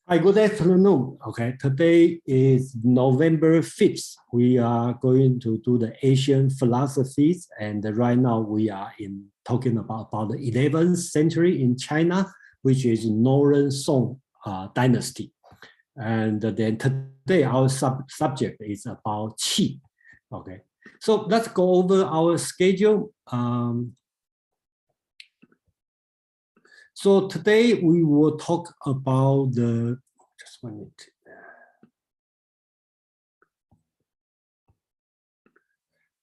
Hi, good afternoon. Okay, today is November 5th. We are going to do the Asian philosophies, and right now we are talking about the 11th century in China, which is Northern Song dynasty. And then today our subject is about Qi. Okay, so let's go over our schedule. So today we will talk about just 1 minute.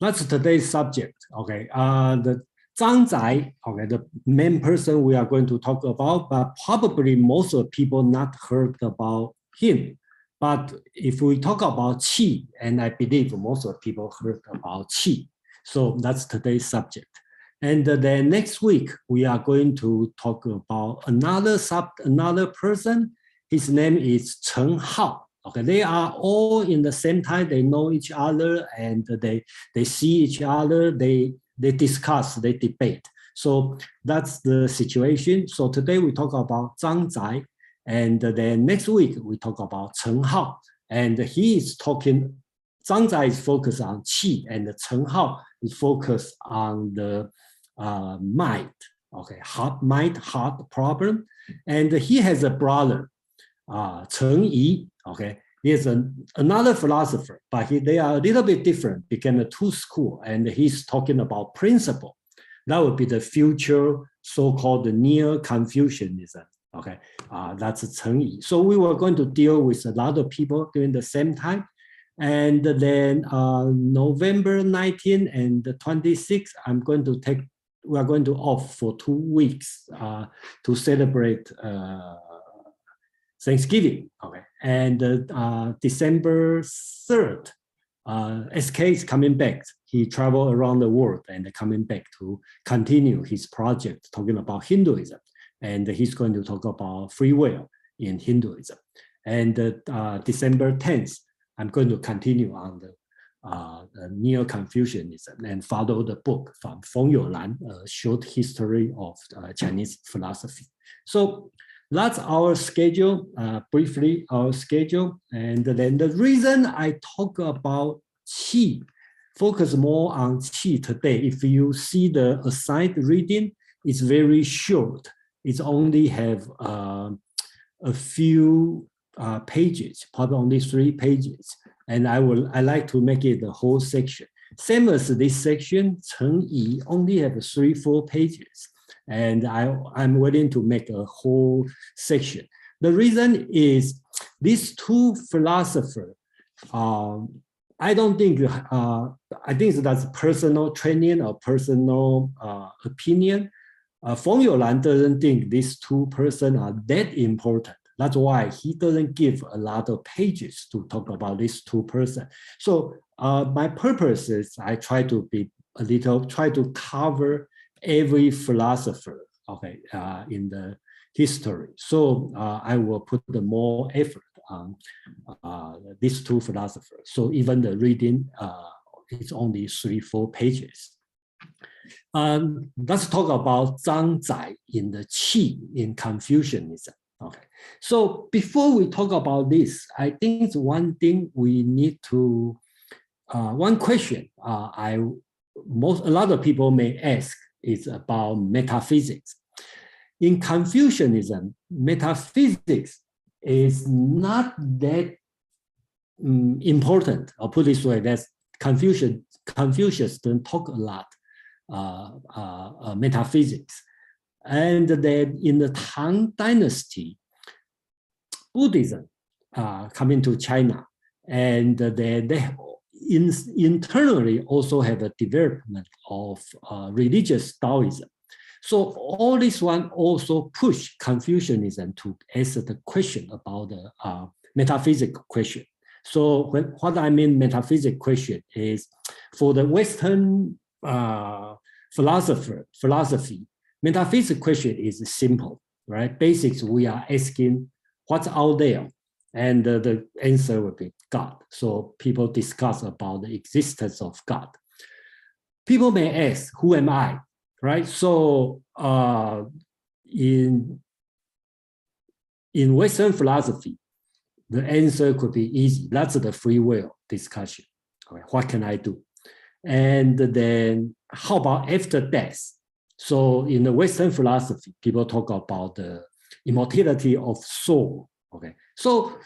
That's today's subject, okay. The Zhang Zai, okay, the main person we are going to talk about, but probably most of people not heard about him. But if we talk about Qi, and I believe most of people heard about Qi, so that's today's subject. And then next week, we are going to talk about another person. His name is Cheng Hao. Okay, they are all in the same time. They know each other, and they see each other. They discuss, they debate. So that's the situation. So today we talk about Zhang Zai, and then next week we talk about Cheng Hao, and he is talking. Zhang Zai is focused on qi, and Cheng Hao is focused on the mind, okay, heart problem. And he has a brother, Cheng Yi, okay. He is another philosopher, but they are a little bit different, became a two school, and he's talking about principle. That would be the future so-called Neo-Confucianism, okay. That's Cheng Yi. So we were going to deal with a lot of people during the same time. And then November 19 and 26, we are going to off for 2 weeks to celebrate Thanksgiving, okay. And December 3rd, SK is coming back. He traveled around the world and coming back to continue his project talking about Hinduism. And he's going to talk about free will in Hinduism. And December 10th, I'm going to continue on the Neo-Confucianism and follow the book from Feng Youlan, a short history of Chinese philosophy. So that's our schedule, briefly our schedule. And then the reason I talk about Qi, focus more on Qi today. If you see the assigned reading, it's very short. It's only have a few pages, probably only 3 pages. And I like to make it the whole section. Same as this section, Cheng Yi only have 3-4 pages. And I'm willing to make a whole section. The reason is these two philosophers, I don't think, I think that's personal training or personal opinion. Feng Youlan doesn't think these two persons are that important. That's why he doesn't give a lot of pages to talk about these two persons. So my purpose is I try to try to cover every philosopher, okay, in the history. So I will put the more effort on these two philosophers. So even the reading is only 3-4 pages. Let's talk about Zhang Zai in the Qi in Confucianism. Okay, so before we talk about this, I think it's one thing we need to, one question a lot of people may ask is about metaphysics. In Confucianism, metaphysics is not that important. I'll put it this way, that Confucius don't talk a lot metaphysics. And then in the Tang Dynasty, Buddhism coming to China, and they internally also have a development of religious Taoism. So all this one also push Confucianism to answer the question about the metaphysical question. So what I mean metaphysical question is for the Western philosophy, metaphysical question is simple, right? Basics, we are asking what's out there, and the answer will be God. So people discuss about the existence of God. People may ask, who am I, right? So in in Western philosophy, the answer could be easy. That's the free will discussion. Okay, what can I do? And then how about after death? So in the Western philosophy, people talk about the immortality of soul. Okay, so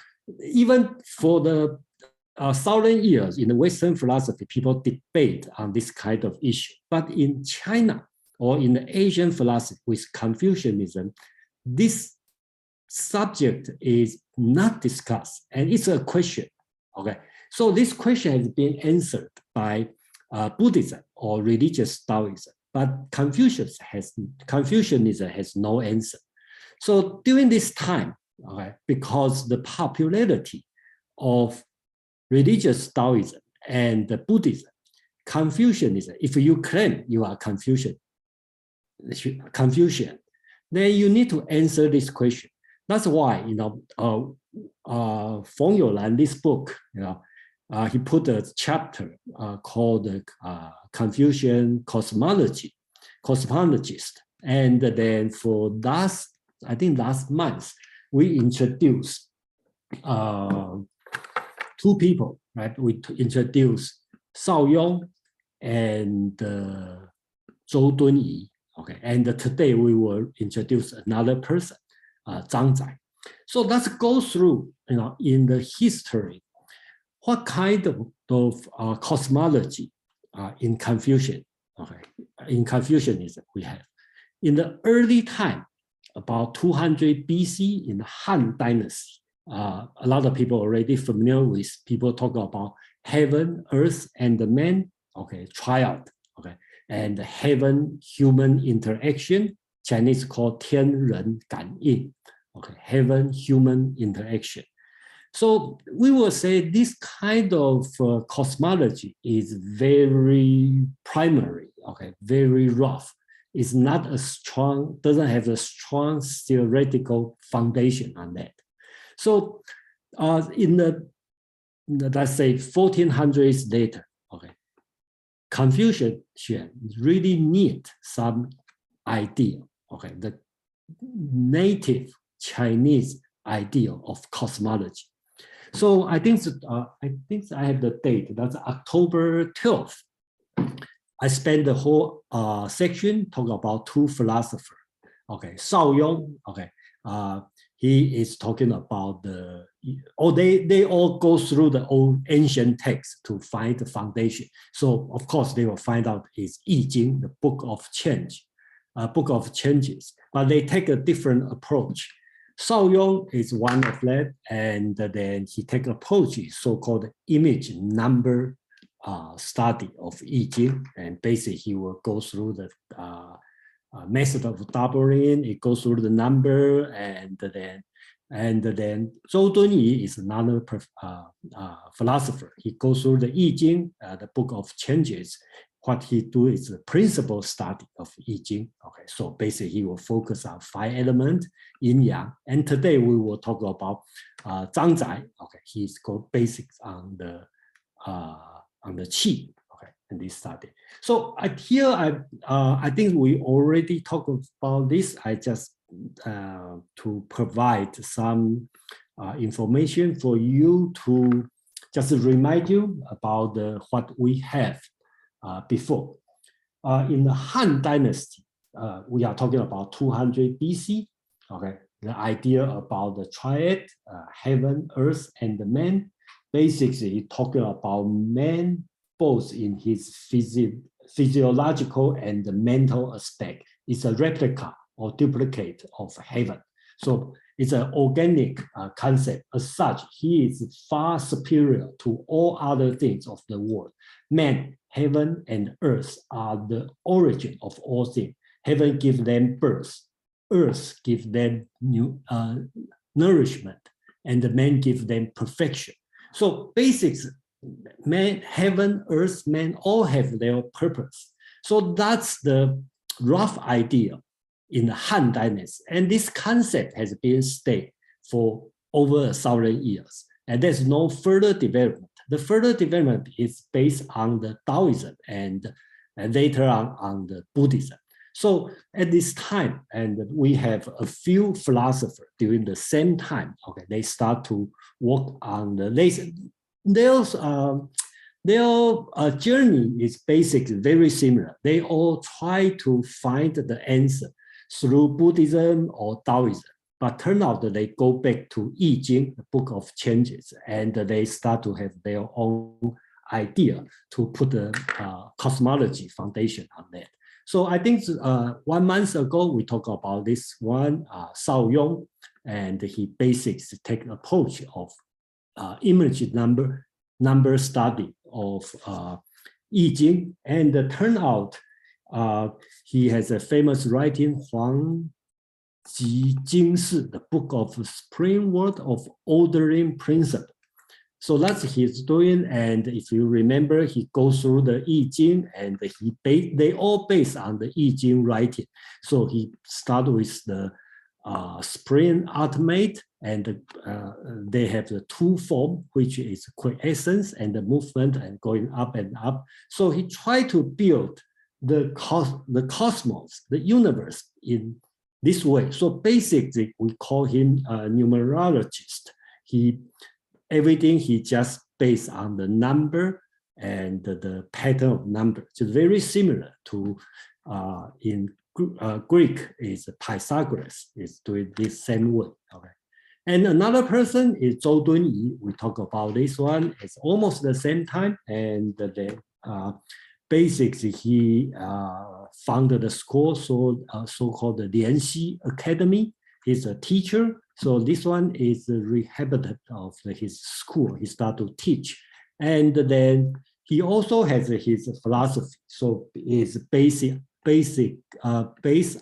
even for the 1,000 years in the Western philosophy, people debate on this kind of issue. But in China or in the Asian philosophy with Confucianism, this subject is not discussed, and it's a question. Okay, so this question has been answered by Buddhism or religious Taoism, but Confucianism has no answer. So during this time, okay, because the popularity of religious Taoism and the Buddhism, Confucianism, if you claim you are Confucian, then you need to answer this question. That's why, Feng Youlan, this book, he put a chapter called Confucian Cosmology, Cosmologist. And then for last month, we introduced 2 people, right? We introduced Shaoyong and Zhou Dunyi. Okay, and today we will introduce another person, Zhang Zai. So let's go through, in the history, what kind of cosmology in Confucian, okay, in Confucianism we have. In the early time, about 200 BC in the Han Dynasty, a lot of people already familiar with, people talk about heaven, earth, and the man, okay, triad, okay, and heaven-human interaction, Chinese called 天人感应, okay, heaven-human interaction. So we will say this kind of cosmology is very primary, okay, very rough. It's not a strong, doesn't have a strong theoretical foundation on that. So in the, let's say 1400s later, okay, Confucian really need some idea, okay, the native Chinese ideal of cosmology. So I think I have the date, that's October 12th. I spent the whole section talking about 2 philosophers. Okay, Shaoyong, okay, he is talking about they all go through the old ancient text to find the foundation. So of course they will find out is I-Ching, the book of change, book of changes, but they take a different approach. Shaoyong is one of them, and then he takes approach so-called image number study of I-Ching, and basically he will go through the method of doubling. It goes through the number, and then Zhou Dunyi is another philosopher. He goes through the I-Ching, the book of changes. What he do is a principle study of I-Ching. Okay, so basically he will focus on 5 elements, yin yang. And today we will talk about Zhang Zai. Okay, he's got basics on the qi. Okay, in this study. So here I think we already talked about this. I just to provide some information for you to just remind you about what we have before. In the Han Dynasty, we are talking about 200 BC. Okay, the idea about the triad, heaven, earth, and the man, basically talking about man both in his physiological and the mental aspect. It's a replica or duplicate of heaven. So it's an organic concept. As such, he is far superior to all other things of the world. Man, heaven, and earth are the origin of all things. Heaven gives them birth, earth gives them new nourishment, and the man gives them perfection. So basics, man, heaven, earth, man, all have their purpose. So that's the rough idea in the Han Dynasty. And this concept has been stayed for over 1,000 years. And there's no further development. The further development is based on the Taoism and later on the Buddhism. So at this time, and we have a few philosophers during the same time, okay, they start to work on their journey is basically very similar. They all try to find the answer through Buddhism or Taoism, but turn out that they go back to Yi-Jing, the book of changes, and they start to have their own idea to put the cosmology foundation on that. So I think 1 month ago, we talked about this one, Shao Yong, and he basically take an approach of image number study of I-Ching, and turn out he has a famous writing, Huang Ji Jing Si, the book of Spring Word of Ordering Principle. So that's he's doing, and if you remember, he goes through the I-Ching, and they all based on the I-Ching writing. So he started with the Spring Ultimate, and they have the two form, which is quiescence and the movement and going up and up. So he tried to build the cosmos, the universe in this way. So basically, we call him a numerologist. Everything he just based on the number and the pattern of number. It's very similar to in Greek is Pythagoras is doing this same way. Okay. And another person is Zhou Dunyi. We talk about this one. It's almost the same time, and then basically he founded a school so-called the Lianxi Academy. He's a teacher. So this one is the rehabilitation of his school. He started to teach, and then he also has his philosophy. So it's based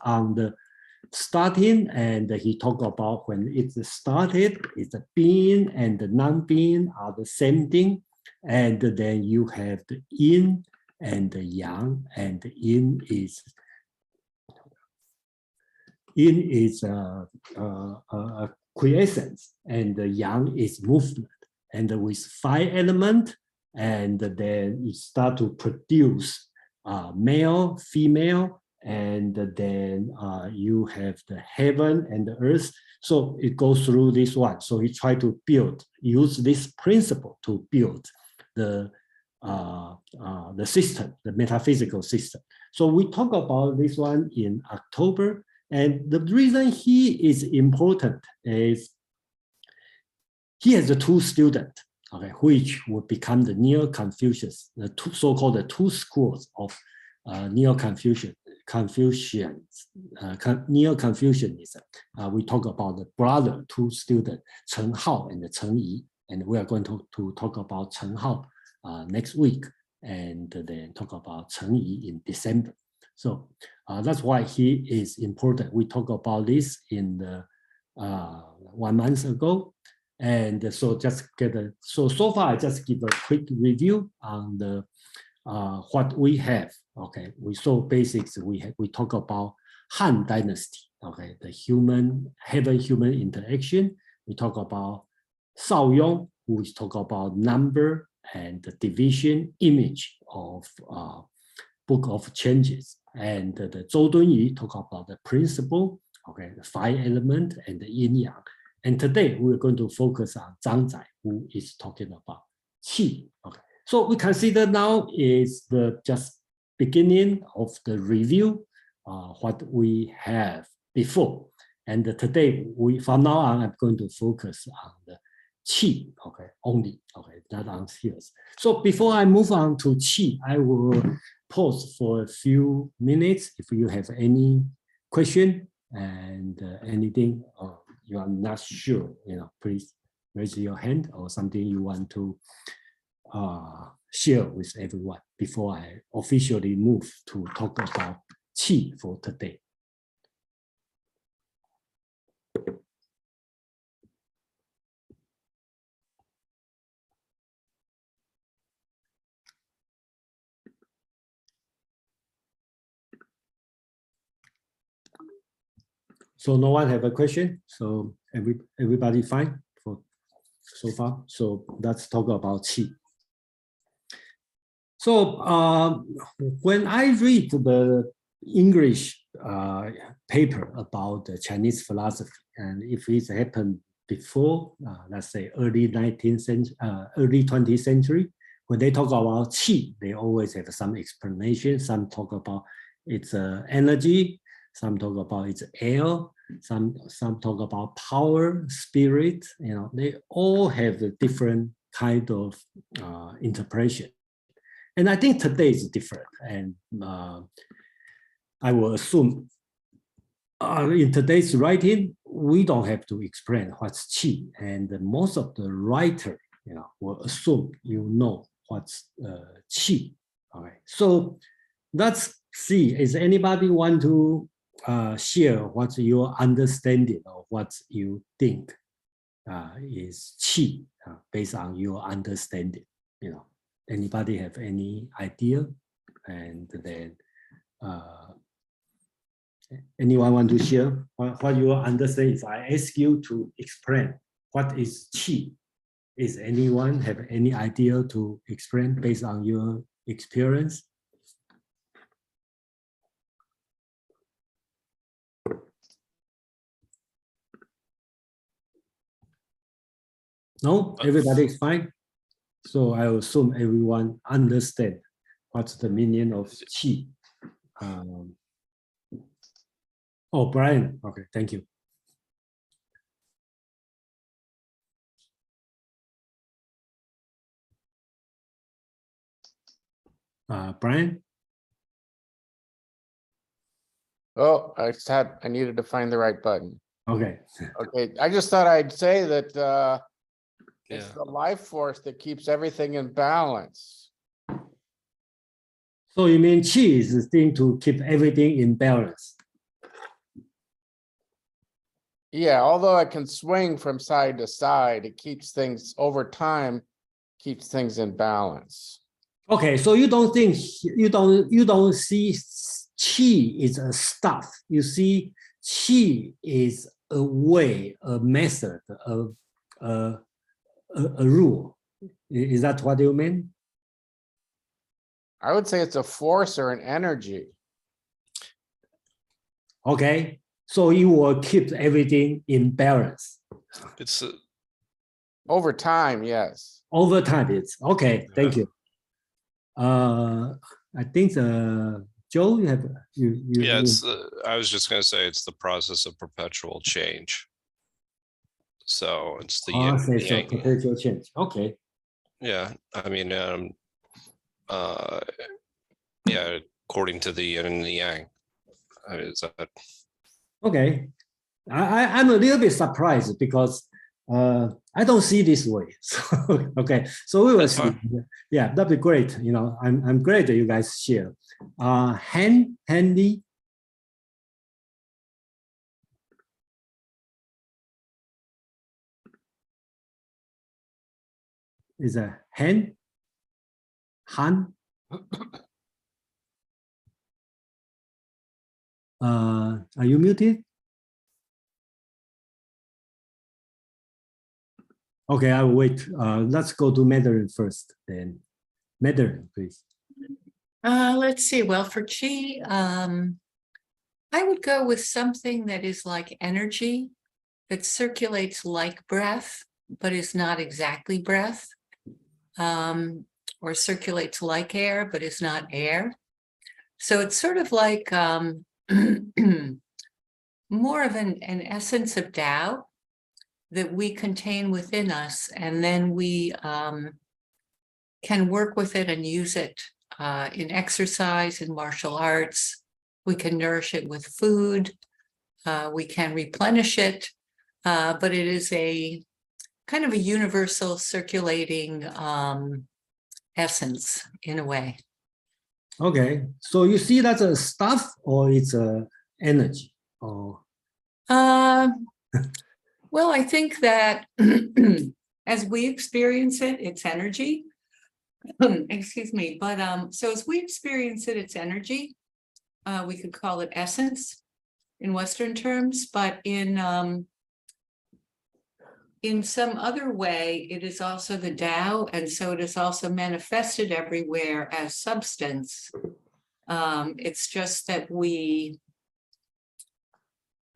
on the starting, and he talked about when it started, it's a being and the non-being are the same thing, and then you have the yin and the yang, and the yin is quiescence, and the yang is movement, and with 5 elements, and then you start to produce male, female, and then you have the heaven and the earth. So it goes through this one. So he tried to use this principle to build the system, the metaphysical system. So we talk about this one in October. And the reason he is important is he has 2 students, okay, which will become the Neo-Confucius, the so-called the 2 schools of Neo-Confucianism. We talk about the brother 2 students, Cheng Hao and Cheng Yi, and we are going to talk about Cheng Hao next week, and then talk about Cheng Yi in December. So that's why he is important. We talked about this in the 1 month ago, and so just so far I just give a quick review on the what we have. Okay, so basics we talk about Han Dynasty. Okay, the heaven-human interaction. We talk about Shao Yong, who is talk about number and the division image of book of changes, and the Zhou Dunyi talk about the principle, okay, the 5 elements and the yin yang. And today we're going to focus on Zhang Zai, who is talking about Qi. Okay, so we consider now is the just beginning of the review, what we have before. And today from now on, I'm going to focus on the Qi, okay, only, okay, not on skills. So before I move on to Qi, I will pause for a few minutes. If you have any question and anything you are not sure, please raise your hand or something you want to share with everyone before I officially move to talk about Qi for today. So no one have a question. So everybody fine for so far. So let's talk about Qi. So when I read the English paper about the Chinese philosophy, and if it happened before, let's say early 19th century, early 20th century, when they talk about qi, they always have some explanation. Some talk about its energy, some talk about its air, some talk about power, spirit. You know, they all have a different kind of interpretation. And I think today is different. And I will assume in today's writing, we don't have to explain what's qi, and most of the writer, you know, will assume you know what's qi. All right. So let's see. Is anybody want to share what's your understanding of what you think is qi based on your understanding? You know, anybody have any idea? And then anyone want to share what you understand? If I ask you to explain what is qi, is anyone have any idea to explain based on your experience? No, everybody is fine. So I assume everyone understand what's the meaning of qi. Oh, Brian. Okay, thank you. Brian? Oh, I needed to find the right button. Okay. Okay, I just thought I'd say that it's the life force that keeps everything in balance. So you mean qi is the thing to keep everything in balance? Yeah, although it can swing from side to side, it keeps things over time, keeps things in balance. Okay, so you don't think you don't see qi is a stuff. You see qi is a way, a method, a rule. Is that what you mean? I would say it's a force or an energy. Okay, so you will keep everything in balance. It's Over time, yes. Over time, it's okay. Thank you. I think Joe, you have yeah. It's I was just going to say it's the process of perpetual change. So it's the yin and the yang. Perpetual change. Okay. Yeah, I mean, yeah, according to the yin and the yang. Is that Okay. I'm a little bit surprised because I don't see this way. So, okay, so we will see. Yeah, that'd be great. You know, I'm glad that you guys share. Handy. Is a Han? Are you muted? Okay, I will wait. Let's go to Mandarin first, then. Mandarin, please. Let's see. Well, for qi, I would go with something that is like energy, that circulates like breath, but is not exactly breath, or circulates like air, but is not air. So it's sort of like more of an essence of Tao that we contain within us, and then we can work with it and use it in exercise, in martial arts. We can nourish it with food. We can replenish it, but it is a kind of a universal circulating essence in a way. Okay, so you see that's a stuff or it's a energy? Or well, I think that as we experience it, it's energy. Excuse me, but so as we experience it, it's energy. We could call it essence in Western terms, but in some other way, it is also the Tao, and so it is also manifested everywhere as substance. It's just that we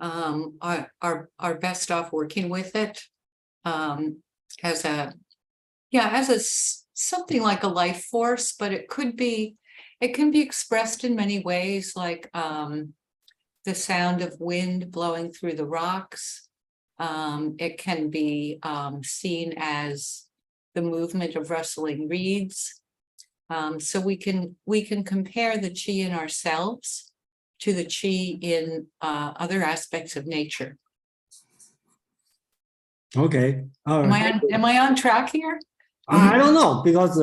are best off working with it as a something like a life force, but it can be expressed in many ways, like the sound of wind blowing through the rocks. It can be seen as the movement of rustling reeds. So we can compare the qi in ourselves to the qi in other aspects of nature. Okay. All right. Am I on track here? I don't know, because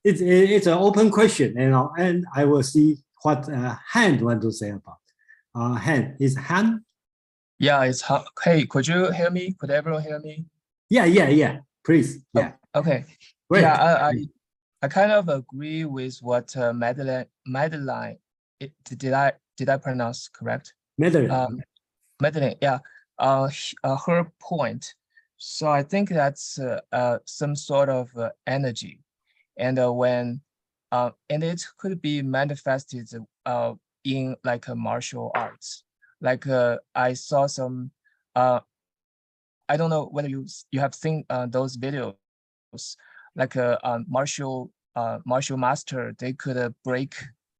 it's an open question, and I will see what Han want to say about. Han, is Han? Yeah, it's hey, could you hear me? Could everyone hear me? Yeah. Please. Yeah. Oh, okay. Great. Yeah, I kind of agree with what Madeline. Did I pronounce correct? Madeline. Madeline, yeah. Her point. So I think that's some sort of energy, and when and it could be manifested in like a martial arts. Like I saw some. I don't know whether you have seen those videos. Like a martial master, they could break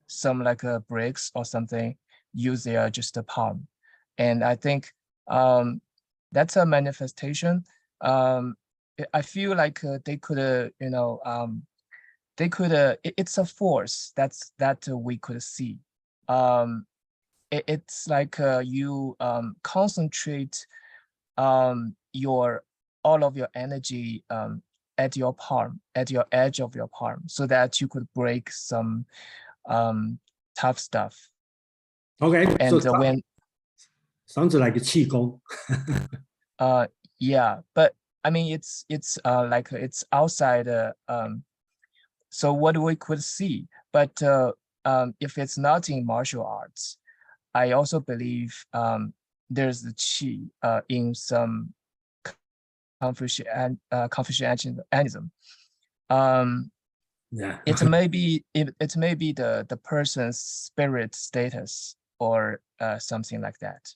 some like bricks or something, use their just a palm, and I think that's a manifestation. I feel like they could, they could. It's a force that we could see. It's like you concentrate all of your energy at your palm, at your edge of your palm, so that you could break some tough stuff. Okay. And so when sounds like a qi gong. yeah, but I mean it's like it's outside so what we could see, but if it's not in martial arts, I also believe there's the qi in some Confucianism. Yeah. It may be the person's spirit status or something like that.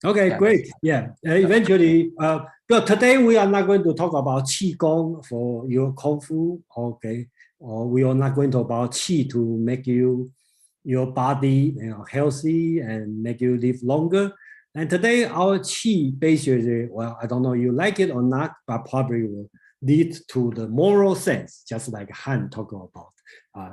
Okay, Yeah, great. Yeah, eventually, but today we are not going to talk about qi gong for your kung fu. Okay, or we are not going to talk about qi to make your body healthy and make you live longer. And today our qi basically, well, I don't know you like it or not, but probably will lead to the moral sense, just like Han talked about.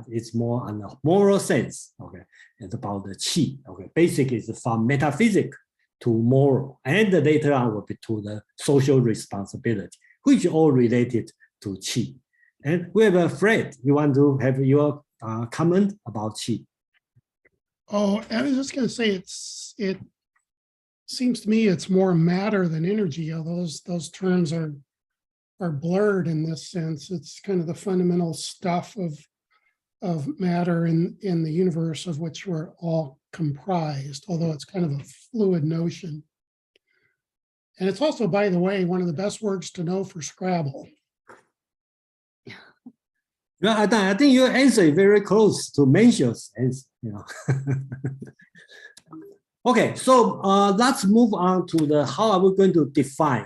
It's more on the moral sense. Okay, it's about the qi. Okay, basically it's from metaphysics to moral, and later on will be to the social responsibility, which all related to qi. And we have Fred. You want to have your comment about qi? Oh, I was just going to say it seems to me it's more matter than energy. Although those terms are blurred in this sense. It's kind of the fundamental stuff of matter in the universe of which we're all comprised, although it's kind of a fluid notion. And it's also, by the way, one of the best words to know for Scrabble. Well, I think your answer is very close to Mention's answer. Okay, so let's move on to the how are we going to define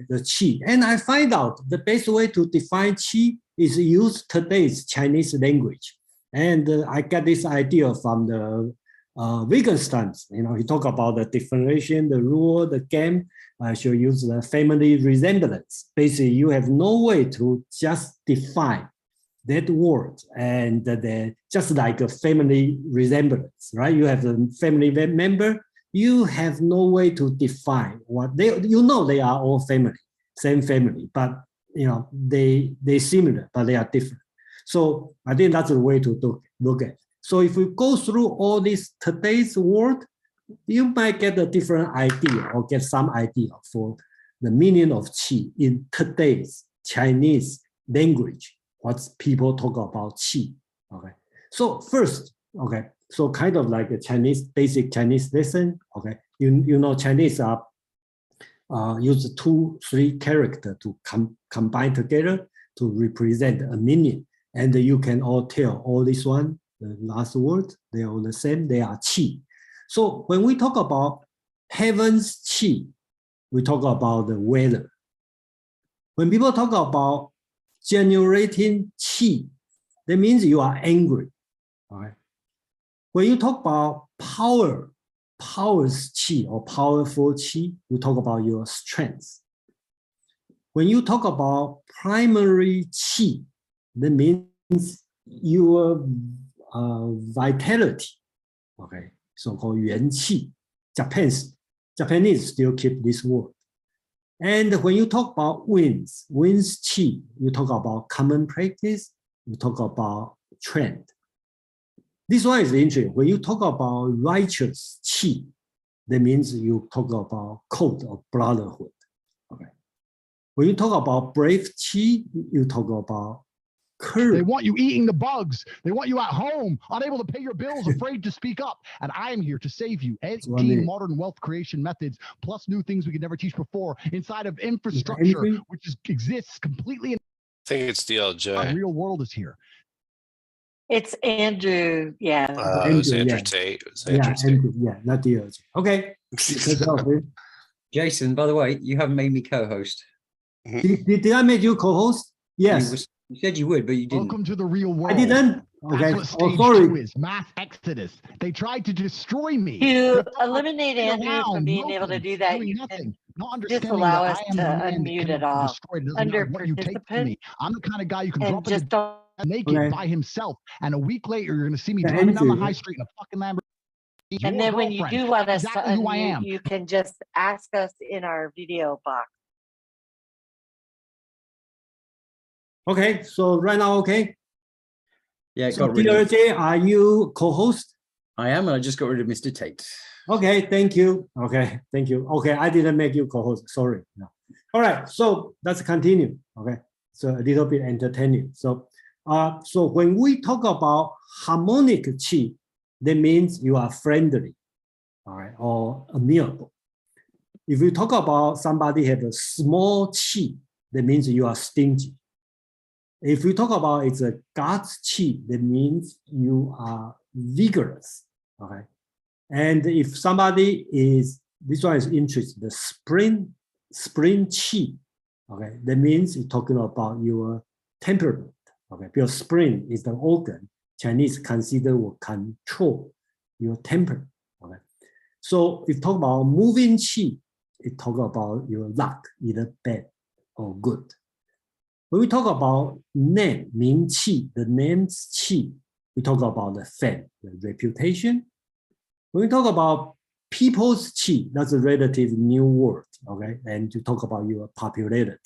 the qi. And I find out the best way to define qi is use today's Chinese language. And I get this idea from the Wittgenstein. He talk about the differentiation, the rule, the game. I should use the family resemblance. Basically, you have no way to just define that word, and just like a family resemblance, right? You have a family member, you have no way to define what they are all family, same family, but they similar, but they are different. So I think that's the way to look at it. So if we go through all this today's word, you might get a different idea or get some idea for the meaning of qi in today's Chinese language. What people talk about qi. Okay. So first, so kind of like a basic Chinese lesson. Okay. Chinese are use 2-3 characters to combine together to represent a meaning. And you can all tell all this one, the last word, they are all the same, they are qi. So when we talk about heaven's qi, we talk about the weather. When people talk about generating qi, that means you are angry. All right. When you talk about power's qi or powerful qi, you talk about your strength. When you talk about primary qi, that means your vitality. Okay, so-called yuan qi. Japanese still keep this word. And when you talk about wind's qi, you talk about common practice, you talk about trend. This one is interesting. When you talk about righteous qi, that means you talk about code of brotherhood. Okay. When you talk about brave qi, you talk about courage. They want you eating the bugs. They want you at home, unable to pay your bills, afraid to speak up. And I am here to save you. 18 modern wealth creation methods, plus new things we could never teach before inside of infrastructure, which exists completely in I think it's DLJ. the real world is here. It's Andrew, yeah. It was Andrew yeah. Tate. It was Yeah, Andrew Tate. Andrew, yeah, not DLJ. Okay. Jason, by the way, you haven't made me co-host. Did I make you co-host? Yes. You said you would, but you didn't. Welcome to the real world. I didn't. Okay. That's what stage sorry. 2 is, mass exodus. They tried to destroy me. To eliminate They're Andrew around, from being able to moping, do that, doing you nothing, can not understanding disallow that us I am to the man that unmute cannot it be all destroyed. It doesn't under matter what you take from participant. me. I'm the kind of guy you can And drop just in don't, naked Okay. by himself, and a week later you're going to see me Yeah, driving down the Andrew, high street in a fucking Lamborghini. and then when you do want us exactly to who I unmute, am. you can just ask us in our video box. Okay, so right now, okay. Yeah, So got rid of. DLJ, are you co-host? I am, and I just got rid of Mr. Tate. Okay, thank you. Okay, thank you. Okay, I didn't make you co-host. Sorry. No. All right, so let's continue. Okay, so a little bit entertaining. So, so when we talk about harmonic qi, that means you are friendly, all right, or amiable. If you talk about somebody have a small qi, that means you are stingy. If we talk about it's a God's qi, that means you are vigorous. Okay. And if somebody is, this one is interesting, the spring qi, okay, that means you're talking about your temperament. Okay, because spring is the organ Chinese consider will control your temperament. Okay. So if you talk about moving qi, it talk about your luck, either bad or good. When we talk about name, 名气, the name's qi, we talk about the fame, the reputation. When we talk about people's qi, that's a relative new word, okay? And you talk about your popularity.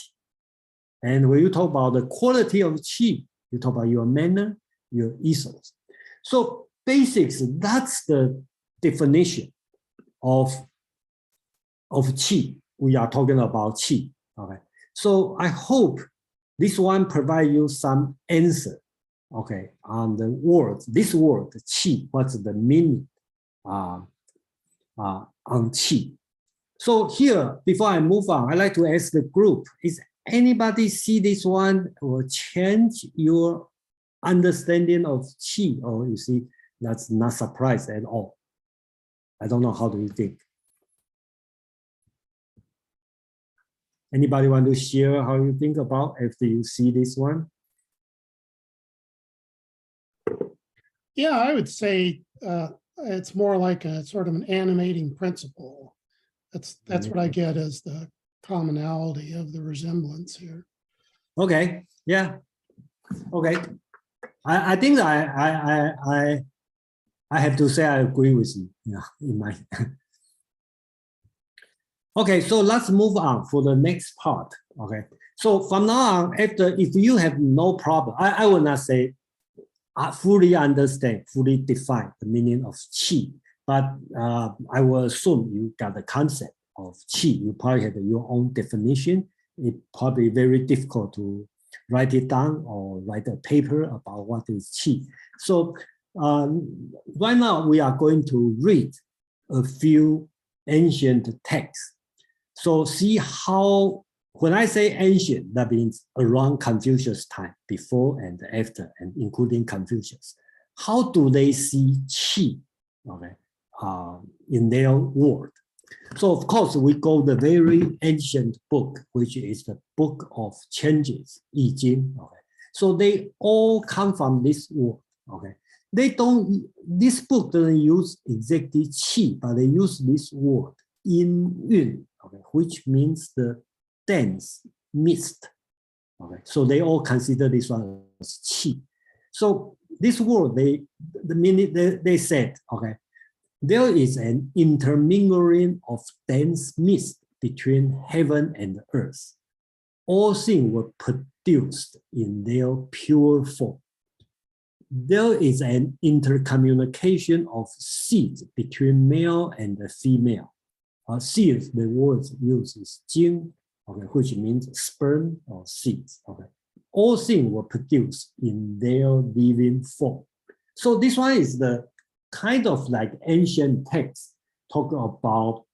And when you talk about the quality of qi, you talk about your manner, your ethos. So basics, that's the definition of qi. We are talking about qi, okay? So I hope this one provide you some answer, okay, on the word, this word, qi, what's the meaning on qi. So here, before I move on, I'd like to ask the group, is anybody see this one or change your understanding of qi, or you see that's not surprised at all? I don't know, how do you think? Anybody want to share how you think about after you see this one? Yeah, I would say it's more like a sort of an animating principle. That's what I get as the commonality of the resemblance here. Okay, yeah, okay. I think I have to say I agree with you. Yeah, in my. Okay, so let's move on for the next part. Okay, so from now on, if you have no problem, I will not say I fully understand, fully define the meaning of qi, but I will assume you got the concept of qi. You probably have your own definition. It's probably very difficult to write it down or write a paper about what is qi. So right now we are going to read a few ancient texts. So see how when I say ancient, that means around Confucius' time, before and after, and including Confucius. How do they see Qi, okay, in their world? So of course, we go the very ancient book, which is the book of changes, I-Ching. Okay, so they all come from this word. Okay, they don't. This book doesn't use exactly Qi, but they use this word Yin, okay, which means the dense mist. Okay, so they all consider this one as Qi. So this word, the minute they said, okay, there is an intermingling of dense mist between heaven and earth. All things were produced in their pure form. There is an intercommunication of seeds between male and female. Seeds, the word used is Jing, okay, which means sperm or seeds. Okay, all things were produced in their living form. So this one is the kind of like ancient text talk about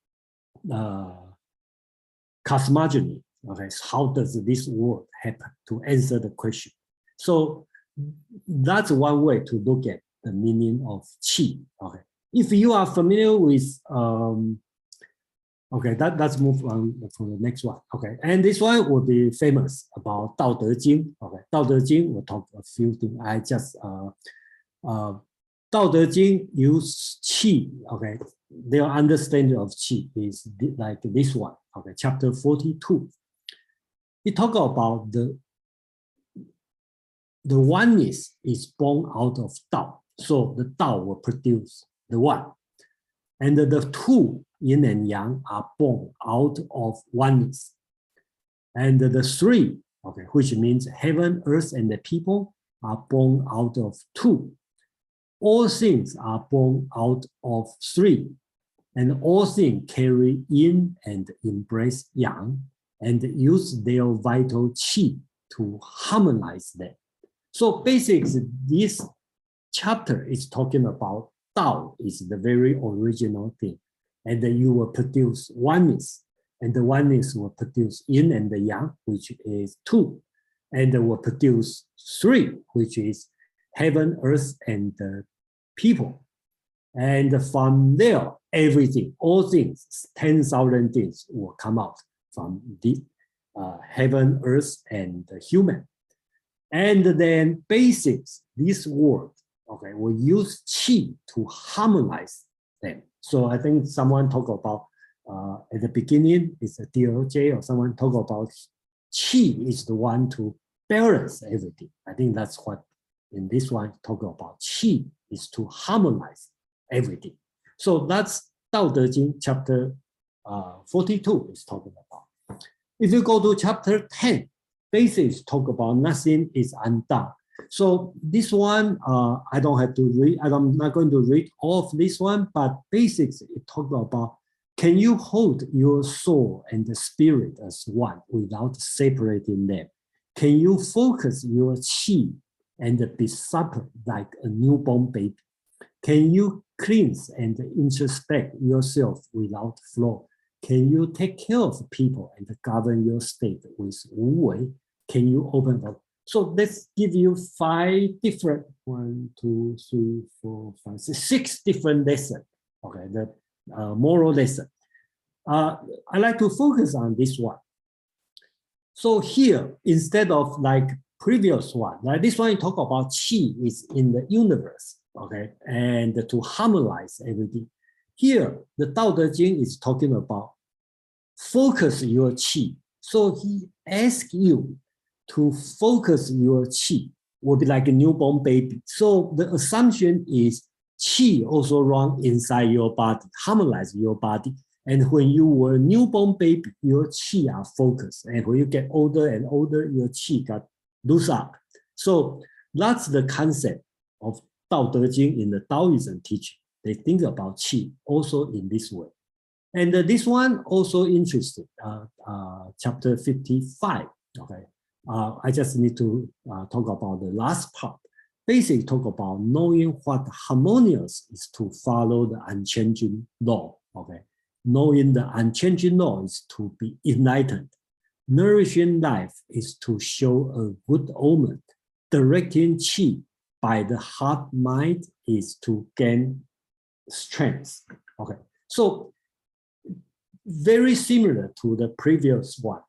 cosmology. Okay, so how does this word happen to answer the question? So that's one way to look at the meaning of Qi. Okay, if you are familiar with okay, let's move on for the next one. Okay, and this one will be famous about Dao De Jing. Okay, Dao De Jing, we'll talk a few things. I just Dao De Jing use Qi. Okay, their understanding of Qi is like this one. Okay, chapter 42. It talks about the oneness is born out of Dao. So the Dao will produce the one. And the two, yin and yang, are born out of oneness. And the three, okay, which means heaven, earth, and the people, are born out of two. All things are born out of three. And all things carry yin and embrace yang, and use their vital qi to harmonize them. So basically, this chapter is talking about Dao is the very original thing. And then you will produce oneness. And the oneness will produce yin and the yang, which is two. And will produce three, which is heaven, earth, and the people. And from there, everything, all things, 10,000 things will come out from the heaven, earth, and the human. And then basics, this word, okay, will use Qi to harmonize them. So I think someone talked about at the beginning, it's a DOJ, or someone talked about Qi is the one to balance everything. I think that's what in this one talk about. Qi is to harmonize everything. So that's Dao De Jing chapter 42 is talking about. If you go to chapter 10, basics talk about nothing is undone. So this one, I don't have to read, I'm not going to read all of this one, but basics, it talks about, can you hold your soul and the spirit as one without separating them? Can you focus your qi and be supple like a newborn baby? Can you cleanse and introspect yourself without flaw? Can you take care of people and govern your state with wu wei? Can you open up? So let's give you 5 different, 1, 2, 3, 4, 5, 6 different lessons. Okay, the moral lesson. I like to focus on this one. So here, instead of like previous one, like this one, you talk about qi is in the universe, okay, and to harmonize everything. Here, the Dao De Jing is talking about focus your qi. So he asks you to focus your qi, will be like a newborn baby. So the assumption is qi also run inside your body, harmonize your body. And when you were a newborn baby, your qi are focused. And when you get older and older, your qi got loose up. So that's the concept of Dao De Jing in the Taoism teaching. They think about qi also in this way. And this one also interesting, chapter 55, okay. I just need to talk about the last part. Basically talk about knowing what harmonious is to follow the unchanging law, okay. Knowing the unchanging law is to be enlightened. nourishing life is to show a good omen. Directing qi by the heart mind is to gain strength. Okay, so very similar to the previous one.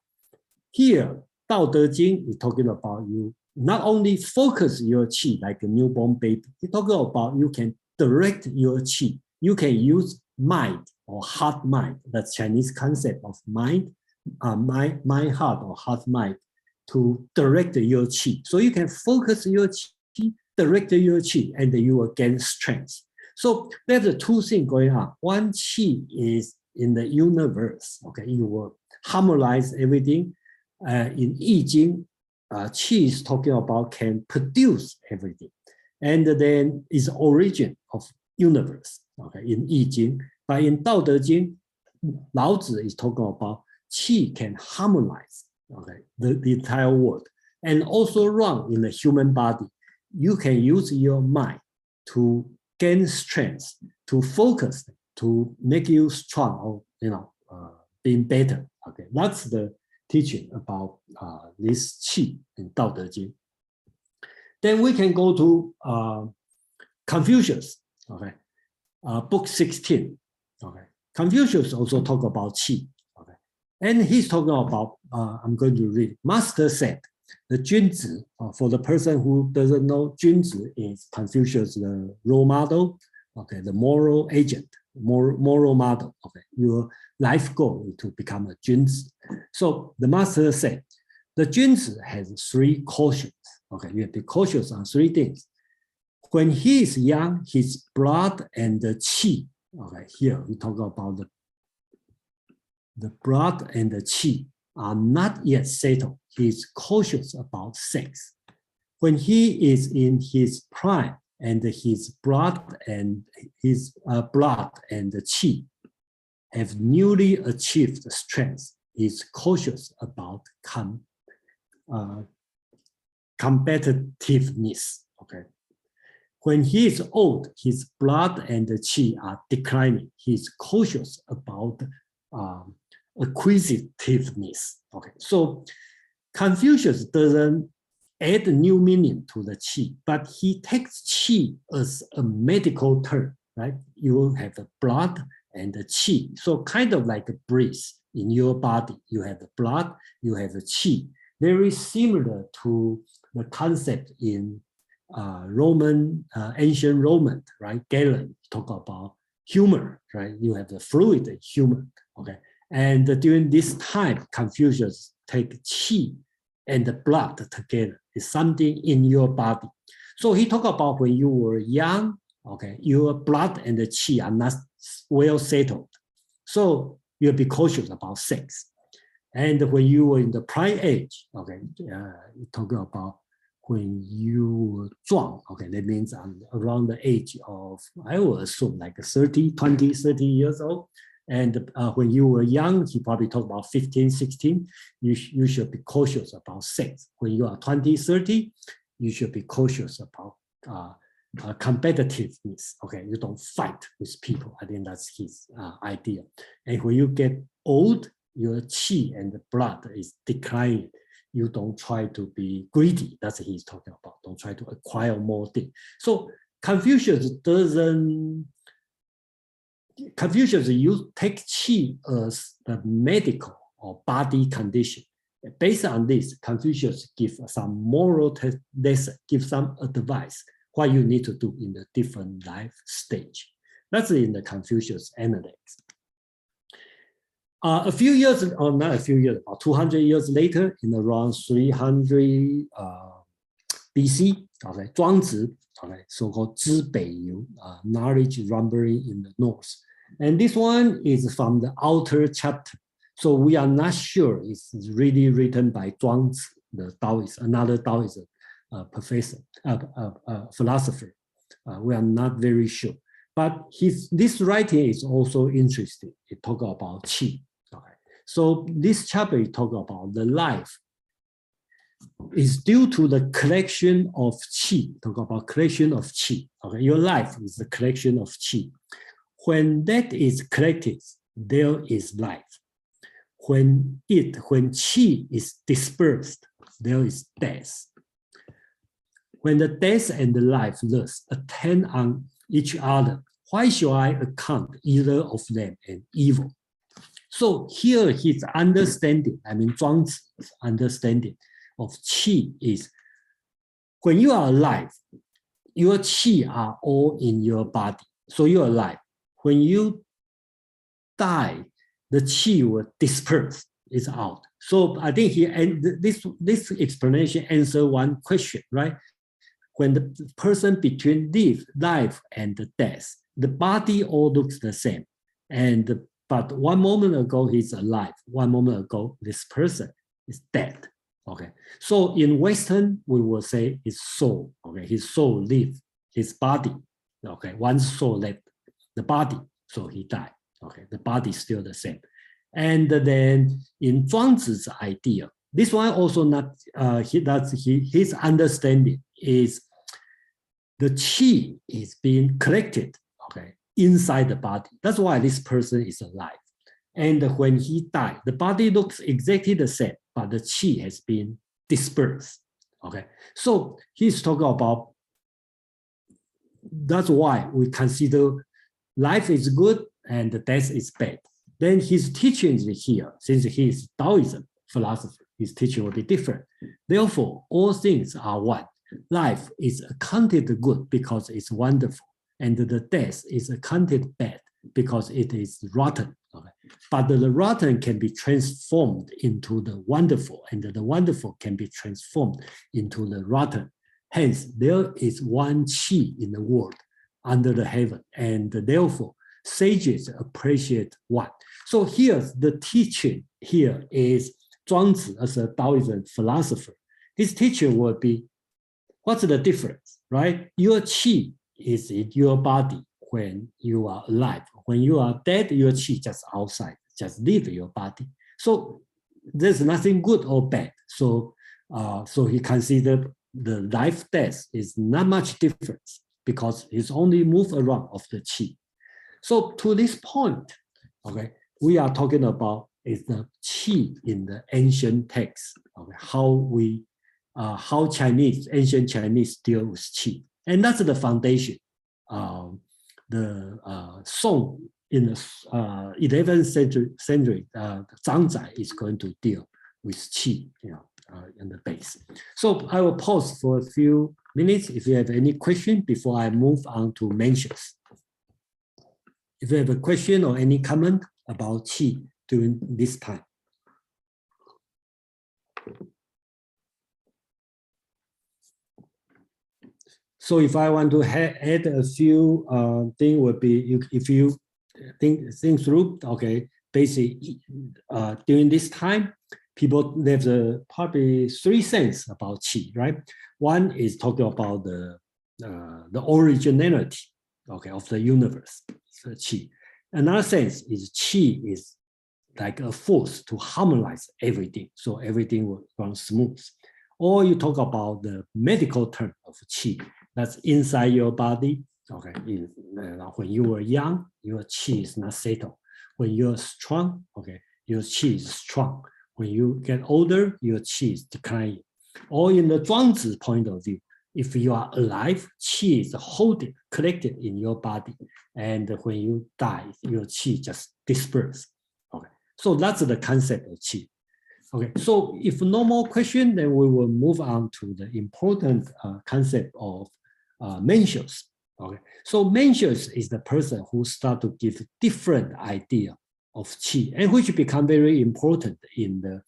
Here, Dao De Jing is talking about you not only focus your qi like a newborn baby, it's talking about you can direct your qi. You can use mind or heart mind, the Chinese concept of mind, mind heart or heart mind, to direct your qi. So you can focus your qi, direct your qi, and you will gain strength. So there's the two things going on. One, qi is in the universe. Okay, you will harmonize everything. In I-Ching, qi is talking about can produce everything, and then is origin of universe. Okay, in I-Ching, but in Dao De Jing, Lao Tzu is talking about qi can harmonize. Okay, the entire world, and also run in the human body. You can use your mind to gain strength, to focus, to make you strong, or being better. Okay, that's the teaching about this qi in Dao De Jing. Then we can go to Confucius. Okay, book 16. Okay, Confucius also talk about qi. Okay, and he's talking about. I'm going to read. Master said, the Junzi, for the person who doesn't know, Junzi is Confucius' the role model. Okay, the moral agent, moral model. Okay, your life goal is to become a Junzi. So the master said, the Junzi has 3 cautions. Okay, you have to be cautious on 3 things. When he is young, his blood and the qi. Okay, here we talk about the blood and the qi are not yet settled. He is cautious about sex. When he is in his prime and his blood and the qi have newly achieved strength, he is cautious about competitiveness. Okay. When he is old, his blood and the qi are declining. He is cautious about acquisitiveness. Okay, so Confucius doesn't add new meaning to the qi, but he takes qi as a medical term, right? You have the blood and the qi, so kind of like a breath in your body. You have the blood, you have the qi, very similar to the concept in ancient Roman, right? Galen talk about humor, right? You have the fluid humor, okay? And during this time, Confucius take qi and the blood together. It's something in your body. So he talked about when you were young, okay, your blood and the qi are not well settled. So you'll be cautious about sex. And when you were in the prime age, okay, you talk about when you were zhuang, okay, that means around the age of, I will assume like 30 years old. And when you were young, he probably talked about 15, 16, you should be cautious about sex. When you are 20, 30, you should be cautious about competitiveness. Okay, you don't fight with people. I think that's his idea. And when you get old, your qi and the blood is declining. You don't try to be greedy. That's what he's talking about. Don't try to acquire more things. So Confucius take qi as the medical or body condition. Based on this, Confucius gives some moral lesson, gives some advice what you need to do in the different life stage. That's in the Confucius Analects. A few years, or not a few years, about 200 years later, in around 300 BC, okay, Zhang Zai, okay, so-called Zhi Bei Yu, knowledge rumbling in the north. And this one is from the outer chapter. So we are not sure it's really written by Zhuang Zi, the Taoist, another Taoist professor, philosopher. We are not very sure. But this writing is also interesting. It talks about qi. Okay. So this chapter is talking about the life is due to the collection of qi. Talk about collection of qi. Okay, your life is the collection of qi. When that is collected, there is life. when qi is dispersed, there is death. When the death and the life thus attend on each other, why should I account either of them an evil? So here his understanding, I mean Zhuang's understanding of qi is, when you are alive, your qi are all in your body, so you're alive. When you die, the qi will disperse, it's out. So I think this explanation answers one question, right? When the person between life and death, the body all looks the same, but one moment ago he's alive, one moment ago this person is dead. Okay, so in Western we will say his soul. Okay, his soul left his body. Okay, one soul left the body, so he died. Okay, the body is still the same. And then in Zhuangzi's idea, this one also not his understanding is the qi is being collected, okay, inside the body. That's why this person is alive. And when he died, the body looks exactly the same, but the qi has been dispersed. Okay, so he's talking about, that's why we consider life is good and death is bad. Then his teachings here, since he is Taoism philosopher, his teaching will be different. Therefore, all things are one. Life is accounted good because it's wonderful, and the death is accounted bad because it is rotten. Okay? But the rotten can be transformed into the wonderful, and the wonderful can be transformed into the rotten. Hence, there is one qi in the world under the heaven, and therefore sages appreciate one. So here's the teaching. Here is Zhuangzi as a Taoism philosopher. His teaching will be, what's the difference, right? Your qi is in your body when you are alive. When you are dead, your qi just outside, just leave your body. So there's nothing good or bad. So, so he considered the life-death is not much difference because it's only move around of the qi. So to this point, okay, we are talking about is the qi in the ancient text. Okay, how ancient Chinese deal with qi, and that's the foundation. The Song in the 11th century, Zhang Zai is going to deal with qi, in the base. So I will pause for a few minutes if you have any question before I move on to mentions. If you have a question or any comment about qi during this time. So if I want to add a few things, would be if you think through, okay, basically during this time, people there's probably three things about qi, right? One is talking about the originality, okay, of the universe, so qi. Another sense is qi is like a force to harmonize everything, so everything will run smooth. Or you talk about the medical term of qi, that's inside your body. Okay, when you were young, your qi is not settled. When you're strong, okay, your qi is strong. When you get older, your qi is declining. Or in the Zhuangzi point of view, if you are alive, qi is holding, collected in your body. And when you die, your qi just disperses. Okay, so that's the concept of qi. Okay, so if no more question, then we will move on to the important concept of mentions. Okay, so mentions is the person who start to give different idea of qi, and which become very important in the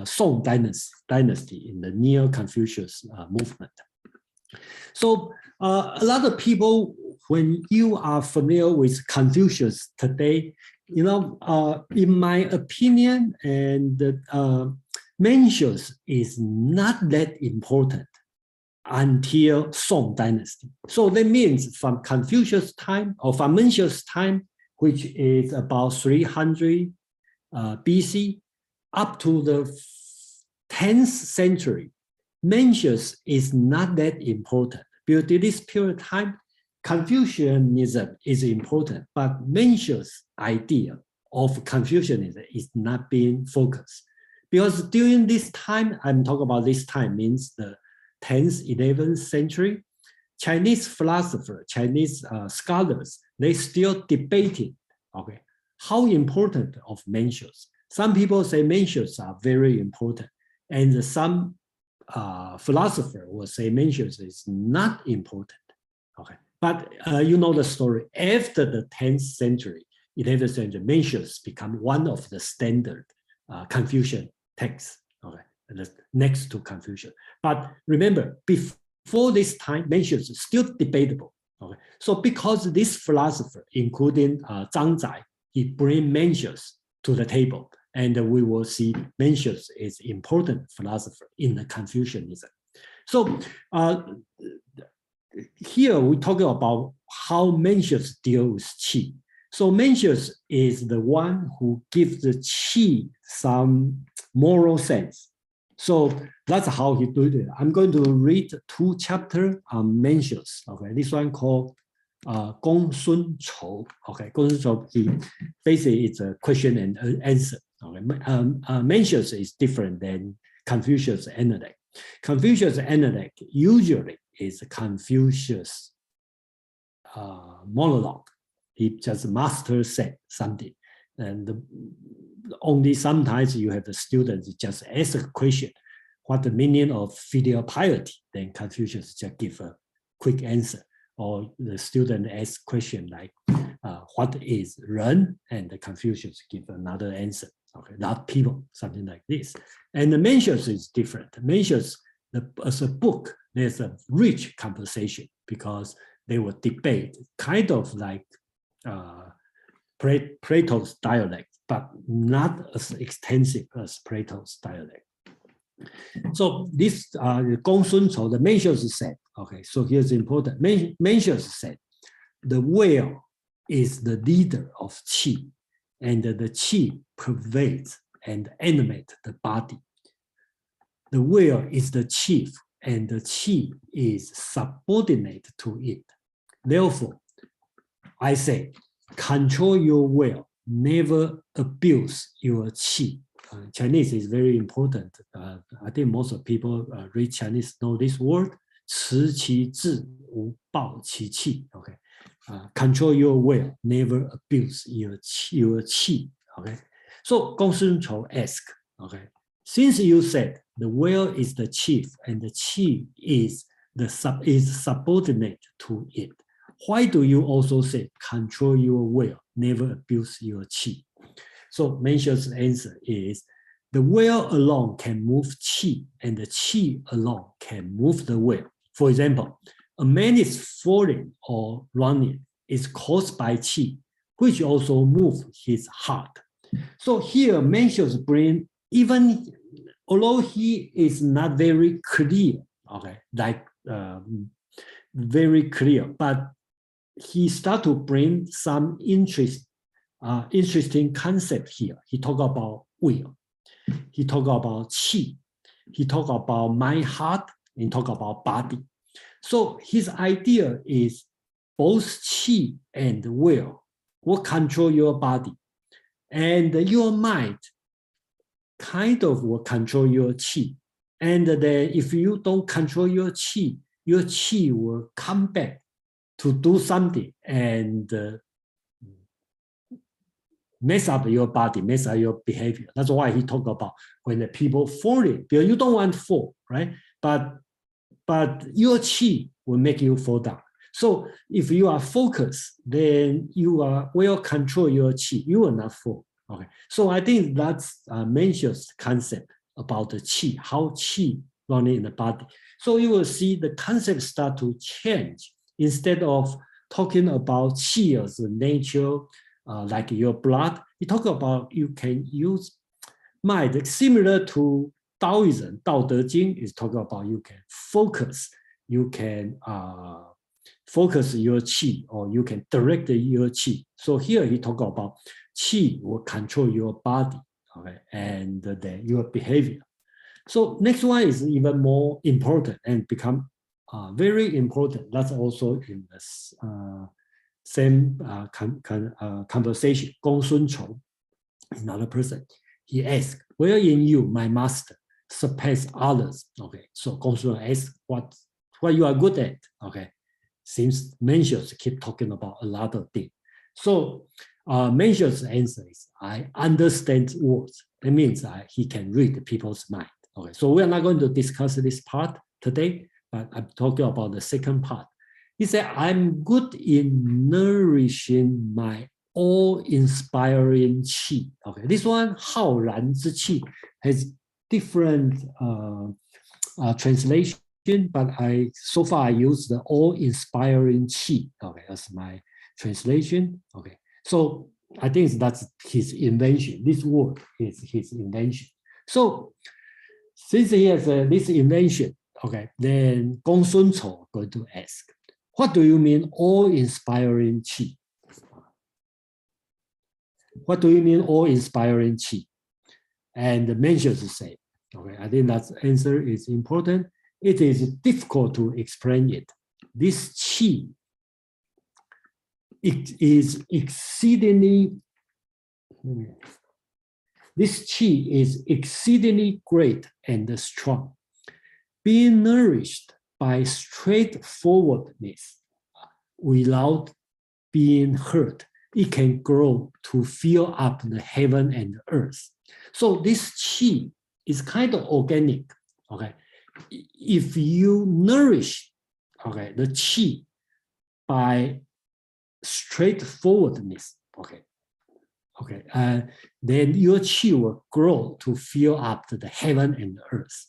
Song dynasty in the Neo-Confucius movement. So a lot of people, when you are familiar with Confucius today, in my opinion, and mentions is not that important until Song dynasty. So that means from Confucius time or from Mencius time, which is about 300 BC, up to the 10th century, Mencius is not that important. Because this period of time, Confucianism is important, but Mencius' idea of Confucianism is not being focused. Because during this time, I'm talking about this time, means the 10th, 11th century, Chinese philosophers, Chinese scholars, they still debating, okay, how important of measures. Some people say measures are very important, and some philosopher will say measures is not important, okay. But you know the story, after the 10th century, 11th century, measures become one of the standard Confucian texts, okay, next to Confucian. But remember, before this time, measures is still debatable, okay. So because this philosopher, including Zhang Zai, he bring measures to the table, and we will see measures is important philosopher in the Confucianism. So here we're talking about how measures deal with qi. So measures is the one who gives the qi some moral sense. So that's how he did it. I'm going to read 2 chapters on measures. Okay, this one called Gong Sun Chou. Okay, Gong Sun Chou, basically it's a question and answer. Okay, measures is different than Confucius analect. Confucius analect usually is Confucius monologue. He just master said something, and only sometimes you have the students just ask a question, what the meaning of filial piety? Then Confucius just give a quick answer, or the student ask question like, what is Ren? And the Confucius give another answer. Okay, not people, something like this. And the measures is different. Measures, as a book, there's a rich conversation because they will debate, kind of like Plato's dialect, but not as extensive as Plato's dialect. So this Gong Sun Chou, the measures said, okay, so here's important. Measures said, the will is the leader of qi, and the qi pervades and animates the body. The will is the chief, and the qi is subordinate to it. Therefore, I say, control your will, never abuse your qi. Chinese is very important. I think most of people read Chinese know this word, 持其志，无暴其气. Okay, control your will, never abuse your qi. Okay, so Gong Sun Chou asked, okay, since you said the will is the chief and the qi is subordinate to it, why do you also say control your will, never abuse your qi? So Mencius's answer is, the will alone can move qi, and the qi alone can move the will. For example, a man is falling or running is caused by qi, which also moves his heart. So here Mencius bring, even although he is not very clear, okay, like very clear, but he start to bring some interesting concept here. He talk about will, he talk about qi, he talk about mind, heart, and talk about body. So his idea is both qi and will control your body, and your mind kind of will control your qi. And then if you don't control your qi will come back to do something and mess up your body, mess up your behavior. That's why he talked about when the people falling, because you don't want to fall, right? But your qi will make you fall down. So if you are focused, then you will control your qi. You will not fall. Okay. So I think that's Mencius' concept about the qi, how qi running in the body. So you will see the concept start to change. Instead of talking about qi as a nature, like your blood, you talk about you can use mind, similar to Taoism. Dao De Jing is talking about you can focus your qi, or you can direct your qi. So here he talk about qi will control your body, okay, and then your behavior. So next one is even more important and become very important. That's also in this same conversation, Gong Sun Chou. another person. He asked, where in you, my master, surpass others? Okay, so Gongsun asks what you are good at. Okay, since Mencius keep talking about a lot of things. So Mencius' answer is, I understand words. That means he can read people's mind. Okay, so we are not going to discuss this part today, but I'm talking about the second part. He said, I'm good in nourishing my awe-inspiring qi. Okay, this one, Hao Ran Zhi Qi, has different translation, but so far I use the awe-inspiring qi, okay, as my translation. Okay, so I think that's his invention. This word is his invention. So since he has this invention, okay, then Gongsun Chou going to ask, what do you mean awe-inspiring qi? What do you mean awe-inspiring qi? And the Mencius say, okay, I think that answer is important. It is difficult to explain it. This qi, it is exceedingly, this qi is exceedingly great and strong. Being nourished by straightforwardness without being hurt, it can grow to fill up the heaven and the earth. So this qi is kind of organic. Okay, if you nourish, okay, the qi by straightforwardness, okay, then your qi will grow to fill up the heaven and the earth.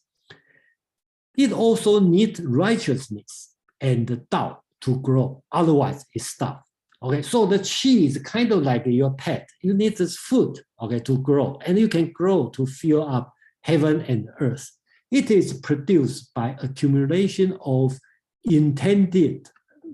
It also needs righteousness and the Tao to grow, otherwise it stops. Okay, so the qi is kind of like your pet. You need this food, okay, to grow, and you can grow to fill up heaven and earth. It is produced by accumulation of intended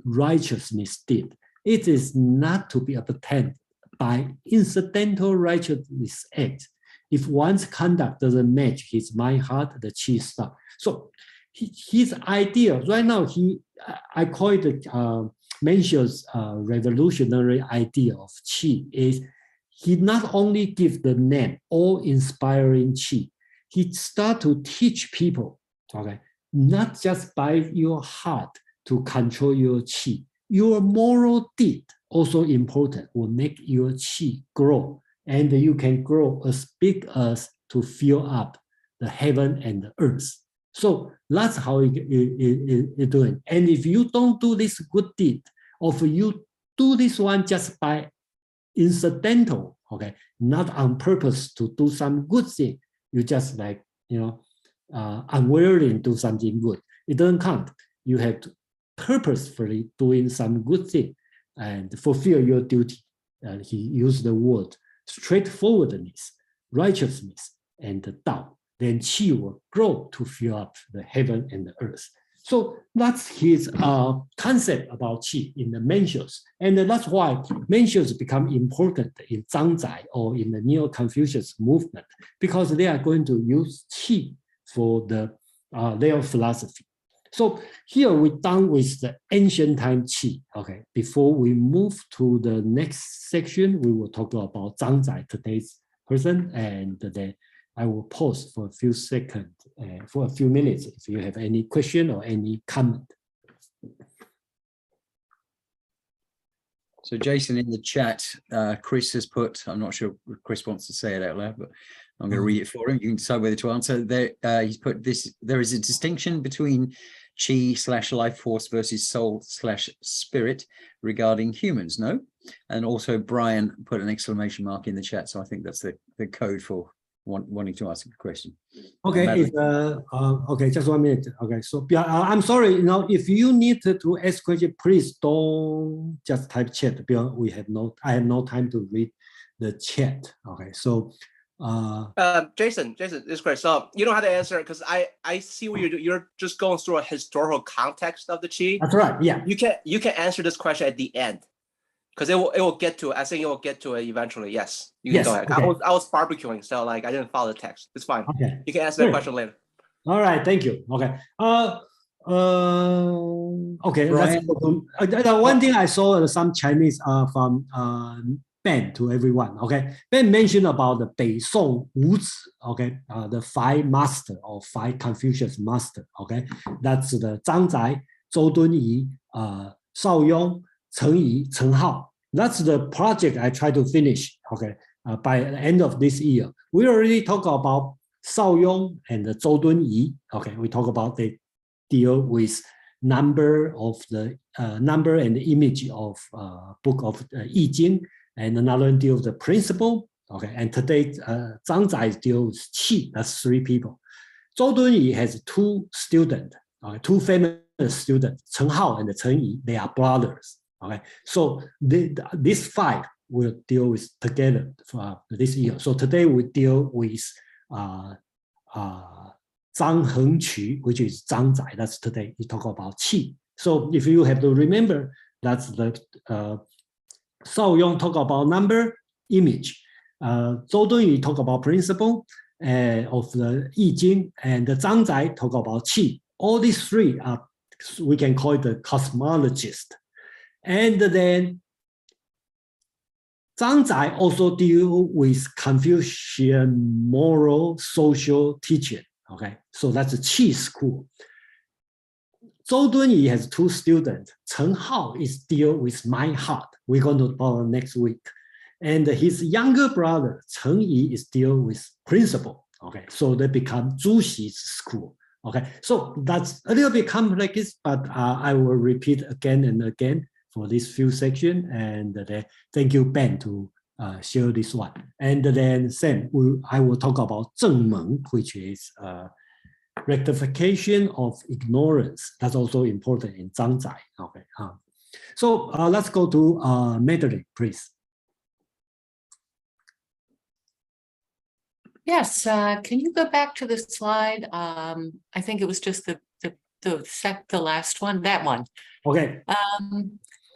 righteousness deed. It is not to be obtained by incidental righteousness act. If one's conduct doesn't match his mind heart, the qi stops. So his idea right now, I call it Mencius' revolutionary idea of qi is he not only gives the name awe-inspiring qi, he start to teach people, okay, not just by your heart to control your qi. Your moral deed also important, will make your qi grow, and you can grow as big as to fill up the heaven and the earth. So that's how it's doing. And if you don't do this good deed, or if you do this one just by incidental, okay, not on purpose to do some good thing, you just like, unwilling to do something good, it doesn't count. You have to purposefully doing some good thing and fulfill your duty. And he used the word straightforwardness, righteousness, and the Tao. Then qi will grow to fill up the heaven and the earth. So that's his concept about qi in the Mencius. And that's why Mencius become important in Zhang Zai or in the Neo-Confucius movement, because they are going to use qi for their philosophy. So here we're done with the ancient time qi. Okay, before we move to the next section, we will talk about Zhang Zai, today's person, and then I will pause for a few seconds, for a few minutes, if you have any question or any comment. So Jason, in the chat, Chris has put, I'm not sure if Chris wants to say it out loud, but I'm going to read it for him. You can decide whether to answer. He's put this, there is a distinction between chi/life force versus soul/spirit regarding humans, no? And also Brian put an exclamation mark in the chat. So I think that's the code for wanting to ask a question. Okay, okay, just 1 minute. Okay, so I'm sorry, if you need to ask question, please don't just type chat, because I have no time to read the chat. Okay, so Jason, this is Chris. So you don't have to answer it because I see what you're doing. You're just going through a historical context of the qi. That's right. Yeah. You can answer this question at the end, because it will get to it. I think it will get to it eventually. Yes. You can go ahead. Okay. I was barbecuing, so like I didn't follow the text. It's fine. Okay. You can answer that question later. All right. Thank you. Okay. Okay. That's, one thing I saw some Chinese from Ben to everyone. Okay, Ben mentioned about the Bei Song Wu Zi. Okay, the 5 master or 5 Confucius master. Okay, that's the Zhang Zai, Zhou Dunyi, Shao Yong, Cheng Yi, Cheng Hao. That's the project I try to finish. Okay, by the end of this year. We already talked about Shao Yong and Zhou Dunyi. Okay, we talk about they deal with number of the number and the image of book of I-Ching, and another deal with the principle. Okay, and today Zhang Zai deals with Qi. That's 3 people. Zhou Dunyi has 2 students, 2 famous students, Cheng Hao and Cheng Yi. They are brothers. Okay, so these 5 will deal with together for this year. So today we deal with Zhang Hengqu, which is Zhang Zai. That's today. We talk about Qi. So if you have to remember, that's the Shao Yong talk about number, image. Zhou Dunyi talk about principle of the I-Ching, and Zhang Zai talk about Qi. All these 3 are, we can call it the cosmologist. And then Zhang Zai also deal with Confucian moral social teaching. Okay, so that's a Qi school. Zhou Dunyi has 2 students. Cheng Hao is deal with my heart. We're going to talk about next week. And his younger brother, Cheng Yi, is deal with principle. Okay, so they become Zhu Xi's school. Okay, so that's a little bit complex, but I will repeat again and again for this few sections. And thank you, Ben, to share this one. And then Sam, I will talk about Zheng Meng, which is rectification of ignorance. That's also important in Zhang Zai. Okay, so let's go to Madeline, please. Yes, can you go back to the slide? I think it was just the last one, that one. Okay.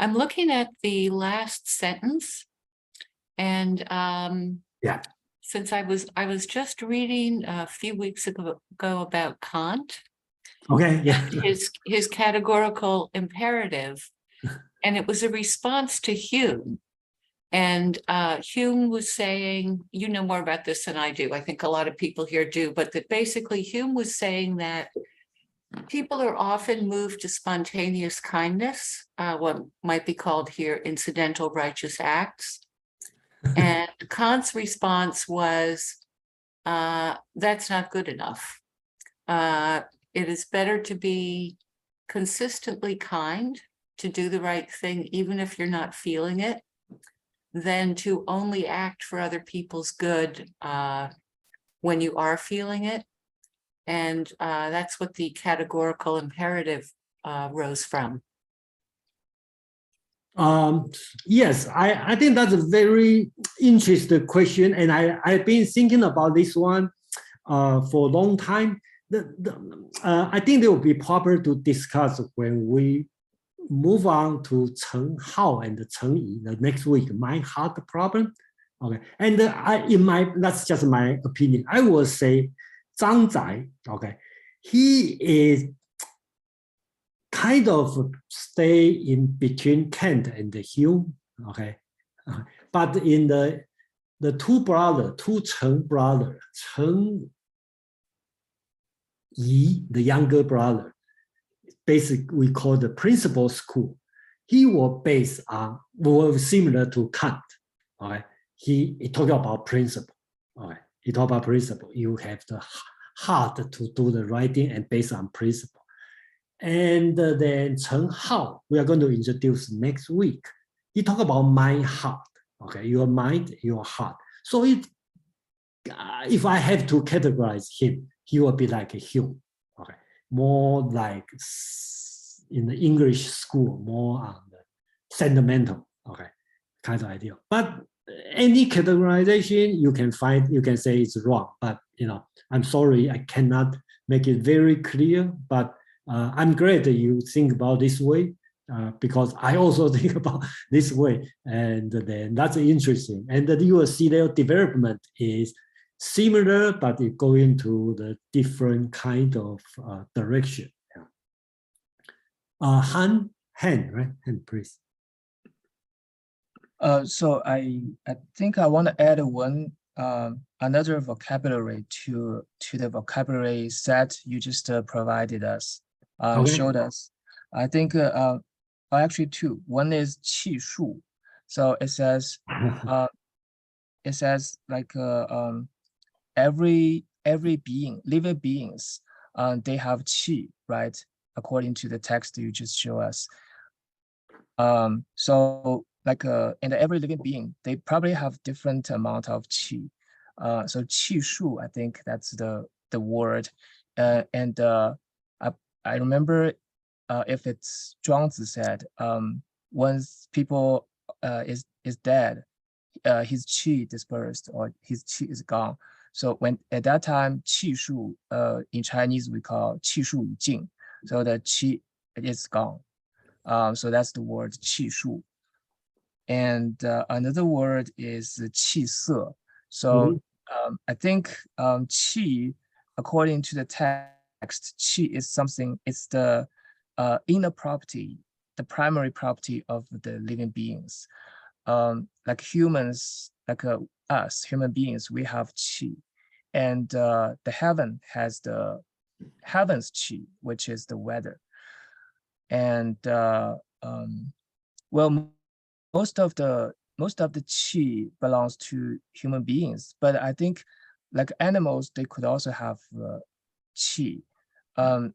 I'm looking at the last sentence, and yeah, since I was just reading a few weeks ago about Kant. Okay, yeah. His categorical imperative, and it was a response to Hume. And Hume was saying, you know more about this than I do. I think a lot of people here do, but that basically Hume was saying that people are often moved to spontaneous kindness, what might be called here incidental righteous acts. And Kant's response was, that's not good enough. It is better to be consistently kind, to do the right thing, even if you're not feeling it, than to only act for other people's good when you are feeling it. And that's what the categorical imperative rose from. Yes, I think that's a very interesting question. And I've been thinking about this one for a long time. I think it would be proper to discuss when we move on to Cheng Hao and Cheng Yi the next week, my heart problem. Okay, and that's just my opinion. I will say Zhang Zai, okay, he is kind of stay in between Kant and Hume, okay, but in the 2 Cheng brother, Cheng Yi, the younger brother, basically we call the principal school. He was based on, similar to Kant. Okay, he talked about principle. Okay, he talked about principle. You have the heart to do the right thing and based on principle. And then Cheng Hao, we are going to introduce next week. He talked about mind, heart. Okay, your mind, your heart. So if I have to categorize him, he will be like a Hume. Okay, more like in the English school, more on the sentimental, okay, kind of idea. But any categorization you can find, you can say it's wrong. But I'm sorry, I cannot make it very clear. But I'm glad that you think about this way, because I also think about this way, and then that's interesting. And that you will see their development is similar, but it go into the different kind of direction. Yeah. Han, right? Han, please. So I think I want to add one another vocabulary to the vocabulary set you just provided us, showed us. I think actually two. One is qi shu. So it says like every being, living beings, they have qi, right? According to the text you just show us. So like in every living being, they probably have different amount of qi. So qi shu, I think that's the word. And I remember if it's Zhuang Zai said, once people is dead, his qi dispersed or his qi is gone. So when at that time, qi shu in Chinese we call qi shu Yi-Jing. So the qi is gone. So that's the word qi shu. And another word is qi se. So I think qi, according to the text, qi is something, it's the inner property, the primary property of the living beings. Like humans, like us, human beings, we have qi. And the heaven has the heaven's qi, which is the weather. And well, most of the qi belongs to human beings, but I think like animals, they could also have qi.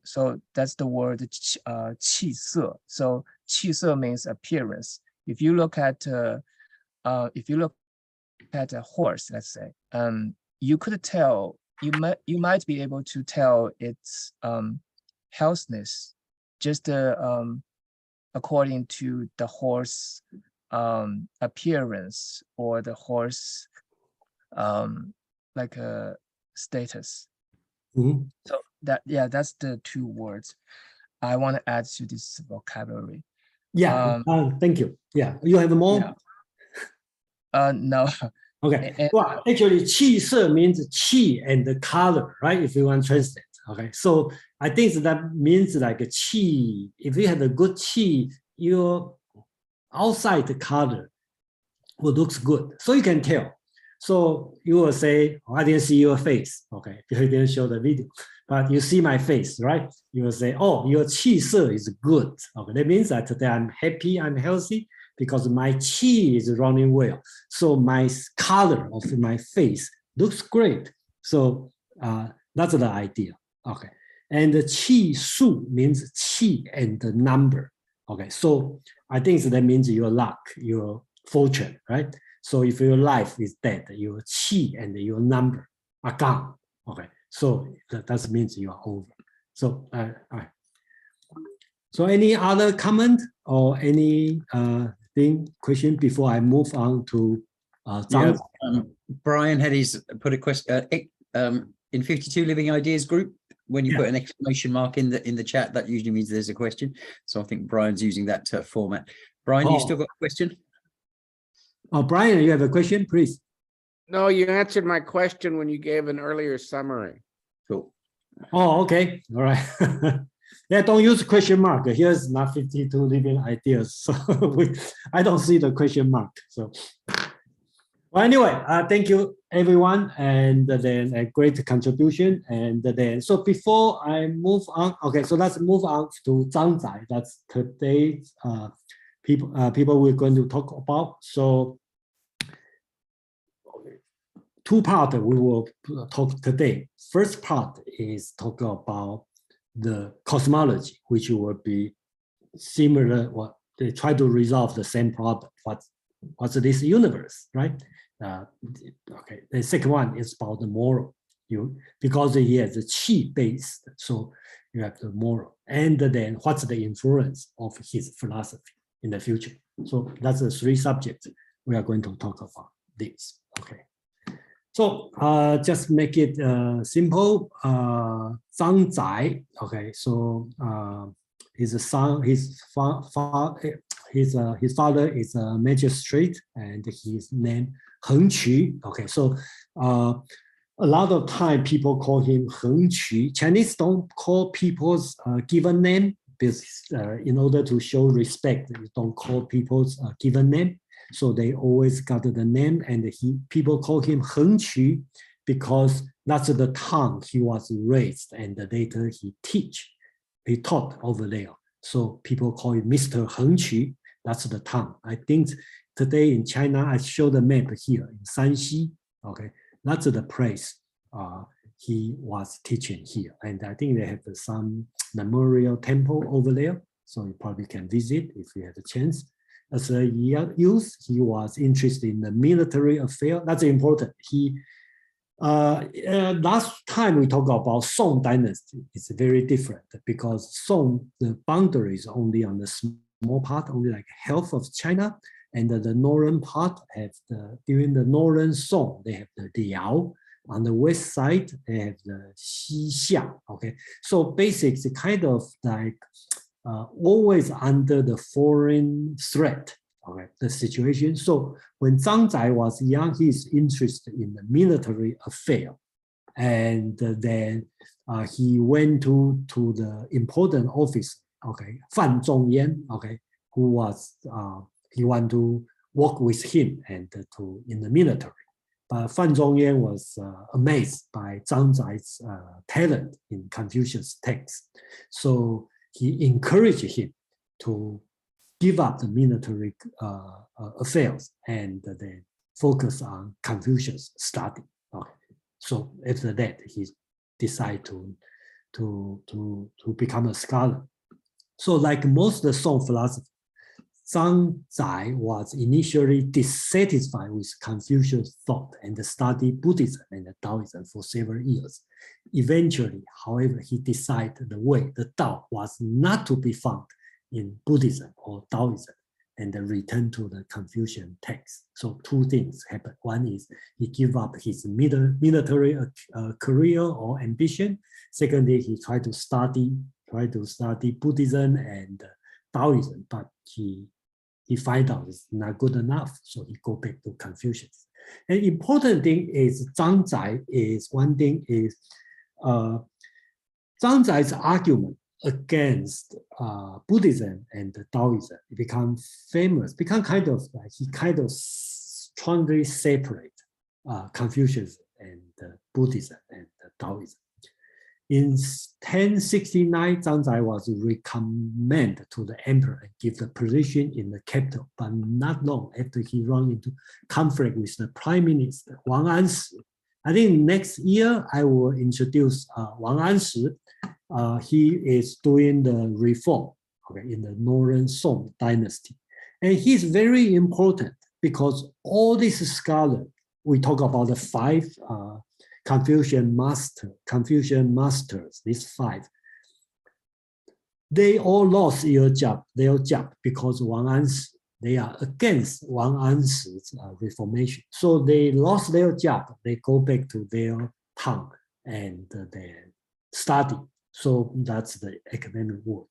So that's the word qi se. So qi se means appearance. If you look at a horse, let's say, you could tell, you might be able to tell its healthiness just according to the horse appearance or the horse like a status. So that's the two words I want to add to this vocabulary. Thank you. You have more? No. Okay. Well, actually, qi se means qi and the color, right? If you want to translate. Okay. So I think that means like a qi. If you have a good qi, your outside color will looks good. So you can tell. So you will say, oh, I didn't see your face. Okay. You didn't show the video, but you see my face, right? You will say, oh, your qi se is good. Okay. That means that today I'm happy, I'm healthy, because my qi is running well. So my color of my face looks great. So that's the idea. Okay. And the qi shu means qi and the number. Okay. So I think that means your luck, your fortune, right? So if your life is dead, your qi and your number are gone. Okay. So that means you are over. So so any other comment or any question before I move on to Zhang? Brian had put a question in 52 Living Ideas group. When you put an exclamation mark in the chat, that usually means there's a question. So I think Brian's using that format. Brian, you still got a question? Oh, Brian, you have a question, please. No, you answered my question when you gave an earlier summary. Cool. Oh, okay. All right. Don't use question mark. Here's not 52 living ideas. So I don't see the question mark. So well, anyway, thank you everyone, and then a great contribution. And then so before I move on, okay, so let's move on to Zhang Zai. That's today's people we're going to talk about. So two parts we will talk today. First part is talk about the cosmology, which will be similar. What they try to resolve the same problem. What's this universe, right? Okay. The second one is about the moral. Because he has a qi based, so you have the moral. And then what's the influence of his philosophy in the future? So that's the three subjects we are going to talk about this. Okay. So just make it simple. Zhang Zai. Okay. So his father is a magistrate, and his name Heng Qu. Okay. So a lot of time people call him Heng Qu. Chinese don't call people's given name because in order to show respect, you don't call people's given name. So they always got the name, and people call him Heng Qu because that's the town he was raised, and later he taught over there. So people call it Mr. Heng Qu. That's the town. I think today in China, I show the map here in Shanxi. Okay, that's the place he was teaching here, and I think they have some memorial temple over there. So you probably can visit if you have a chance. As a youth, he was interested in the military affair. That's important. Last time we talked about Song dynasty, it's very different because Song, the boundaries only on the small part, only like half of China, and the northern part have during the northern Song, they have the Liao. On the west side, they have the Xi. Okay, so basically, kind of like always under the foreign threat. Okay, the situation. So when Zhang Zai was young, he's interested in the military affair, and then he went to the important office. Okay, Fan Zhongyan. Okay, who was he wanted to work with him and in the military. But Fan Zhongyan was amazed by Zhang Zai's talent in Confucius text, so he encouraged him to give up the military affairs and then focus on Confucius study. Okay. So after that, he decided to become a scholar. So like most of the Song philosophers, Zhang Zai was initially dissatisfied with Confucius thought and studied Buddhism and Taoism for several years. Eventually, however, he decided the Tao was not to be found in Buddhism or Taoism, and then returned to the Confucian text. So two things happened. One is he gave up his military career or ambition. Secondly, he tried to study Buddhism and Taoism, but he find out it's not good enough, so he go back to Confucius. An important thing is Zhang Zai is one thing is Zhang Zai's argument against Buddhism and Taoism. It become famous, he kind of strongly separate Confucius and Buddhism and Taoism. In 1069, Zhang Zai was recommended to the emperor and give the position in the capital, but not long after he ran into conflict with the prime minister, Wang Anshi. I think next year I will introduce Wang Anshi. He is doing the reform in the Northern Song dynasty. And he's very important because all these scholars, we talk about the five Confucian masters, these five, they all lost their job because Wang Anshi, they are against Wang Anshi's reformation. So they lost their job, they go back to their town and they study. So that's the academic word.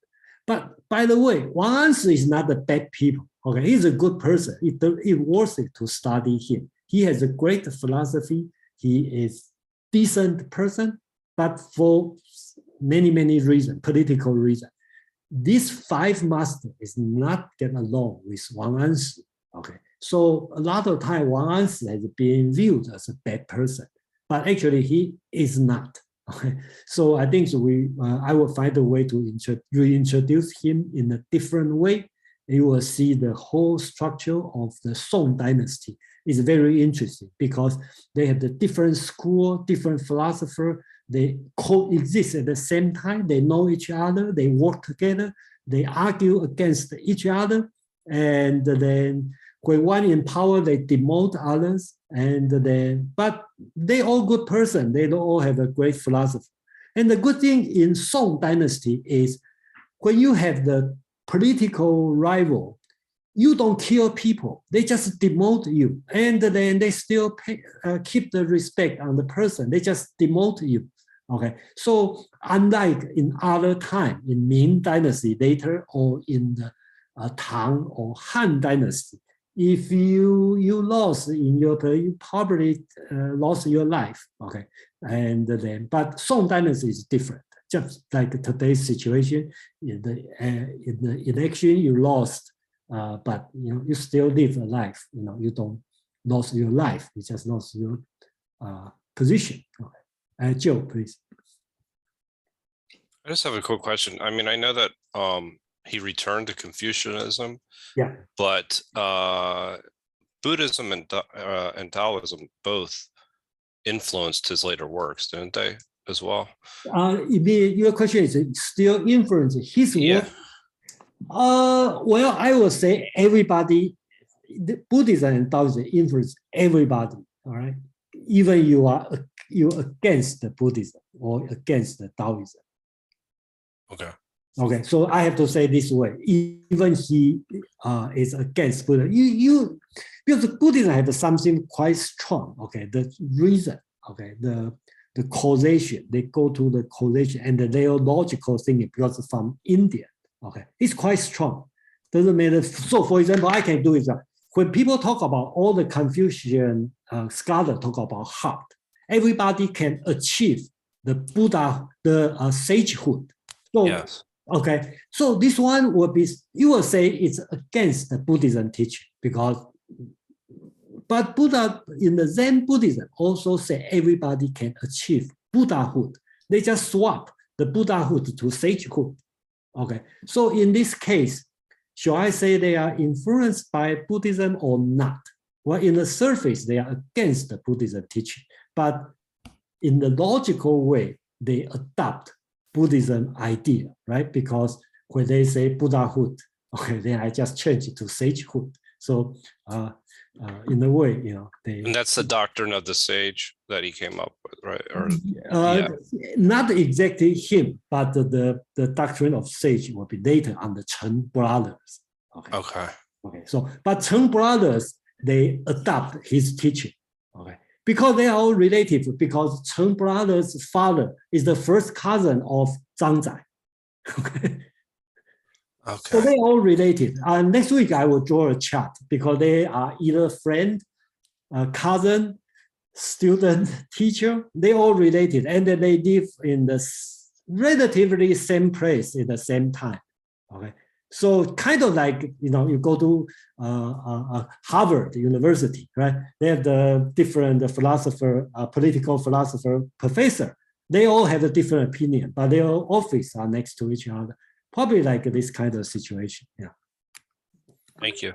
But by the way, Wang Anshi is not a bad people. Okay, he's a good person. It's worth it to study him. He has a great philosophy. He is decent person, but for many reasons, political reasons, these five masters is not getting along with Wang Anshi. Okay, so a lot of time Wang Anshi has been viewed as a bad person, but actually he is not. Okay, so I think I will find a way to reintroduce him in a different way. You will see the whole structure of the Song dynasty is very interesting because they have the different school, different philosopher. They coexist at the same time. They know each other. They work together. They argue against each other, and then when one in power, they demote others. But they all good person. They all have a great philosophy. And the good thing in Song dynasty is when you have the political rival, you don't kill people. They just demote you. And then they still keep the respect on the person. They just demote you. Okay. So unlike in other time, in Ming dynasty later, or in the Tang or Han dynasty, if you lost you probably lost your life. Okay. But Song dynasty is different. Just like today's situation, in the election, you lost but you still live a life. You don't lose your life. You just lost your position. Okay. Joe, please. I just have a quick question. I mean, I know that he returned to Confucianism. Yeah. But Buddhism and Taoism both influenced his later works, didn't they, as well? Your question is still influence his work? Well, I would say everybody, Buddhism and Taoism influence everybody. All right, even you're against the Buddhism or against the Taoism. Okay. Okay, so I have to say this way: even he is against Buddhism. Because Buddhism has something quite strong. Okay, the reason. Okay, the causation. They go to the causation and the theological thing because from India. Okay, it's quite strong. Doesn't matter. So, for example, I can do it. When people talk about all the Confucian scholars talk about heart, everybody can achieve the Buddha, the sagehood. So, yes. Okay, so this one will be, you will say it's against the Buddhism teaching but Buddha in the Zen Buddhism also say everybody can achieve Buddhahood. They just swap the Buddhahood to sagehood. Okay, so in this case, shall I say they are influenced by Buddhism or not? Well, in the surface, they are against the Buddhism teaching, but in the logical way, they adopt Buddhism idea, right? Because when they say Buddhahood, okay, then I just change it to sagehood. So in a way, they. And that's the doctrine of the sage that he came up with, right? Or not exactly him, but the doctrine of sage will be later on the Cheng brothers. Okay. Okay. Okay. So, but Cheng brothers, they adopt his teaching. Okay. Because they are all related, because Cheng brothers' father is the first cousin of Zhang Zai. Okay. Okay. So they all related. Next week I will draw a chart because they are either friend, cousin, student, teacher. They all related, and then they live in the relatively same place at the same time. Okay. So kind of like, you go to Harvard University, right? They have the different philosopher, political philosopher, professor. They all have a different opinion, but their offices are next to each other. Probably like this kind of situation. Yeah. Thank you.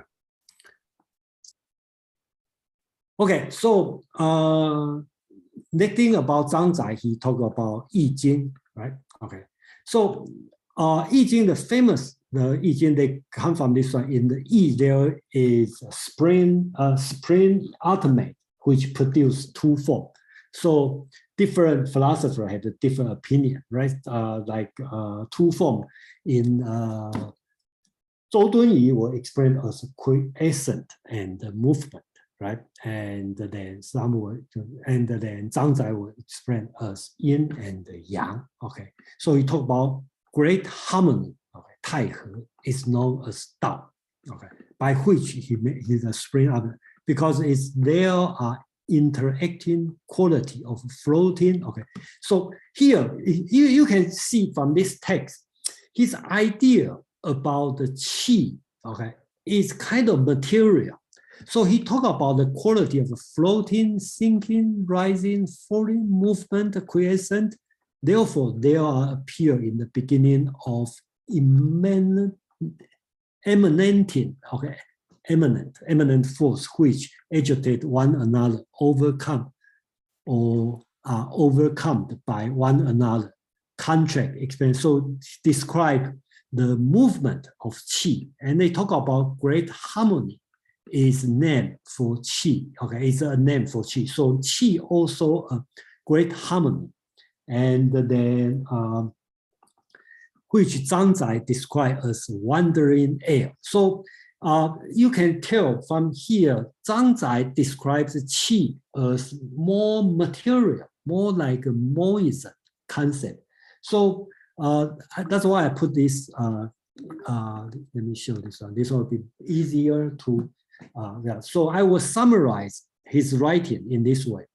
Okay, so next thing about Zhang Zai, he talked about Yi-Jing, right? Okay, so Yi-Jing, the famous, the Yi-Jing, they come from this one. In the Yi, there is a spring ultimate, which produce two forms. So different philosophers have a different opinion, right? Like two forms in Zhou Dunyi will explain as quiescent and movement, right? And then Zhang Zai will explain as yin and yang. Okay, so he talk about great harmony. Okay, Taihe is known as Dao. Okay, by which he is a spring up because it's there are interacting quality of floating. Okay, so here you can see from this text, his idea about the qi, okay, is kind of material. So he talked about the quality of floating, sinking, rising, falling, movement, quiescent. Therefore, they are appear in the beginning of eminent force, which agitate one another, overcome or are overcome by one another, contract, expand. So describe the movement of qi, and they talk about great harmony is name for qi. Okay, it's a name for qi. So qi also a great harmony, and then which Zhang Zai described as wandering air. So you can tell from here, Zhang Zai describes qi as more material, more like a moism concept. So that's why I put this. Let me show this one. This will be easier to. Yeah. So I will summarize his writing in this way.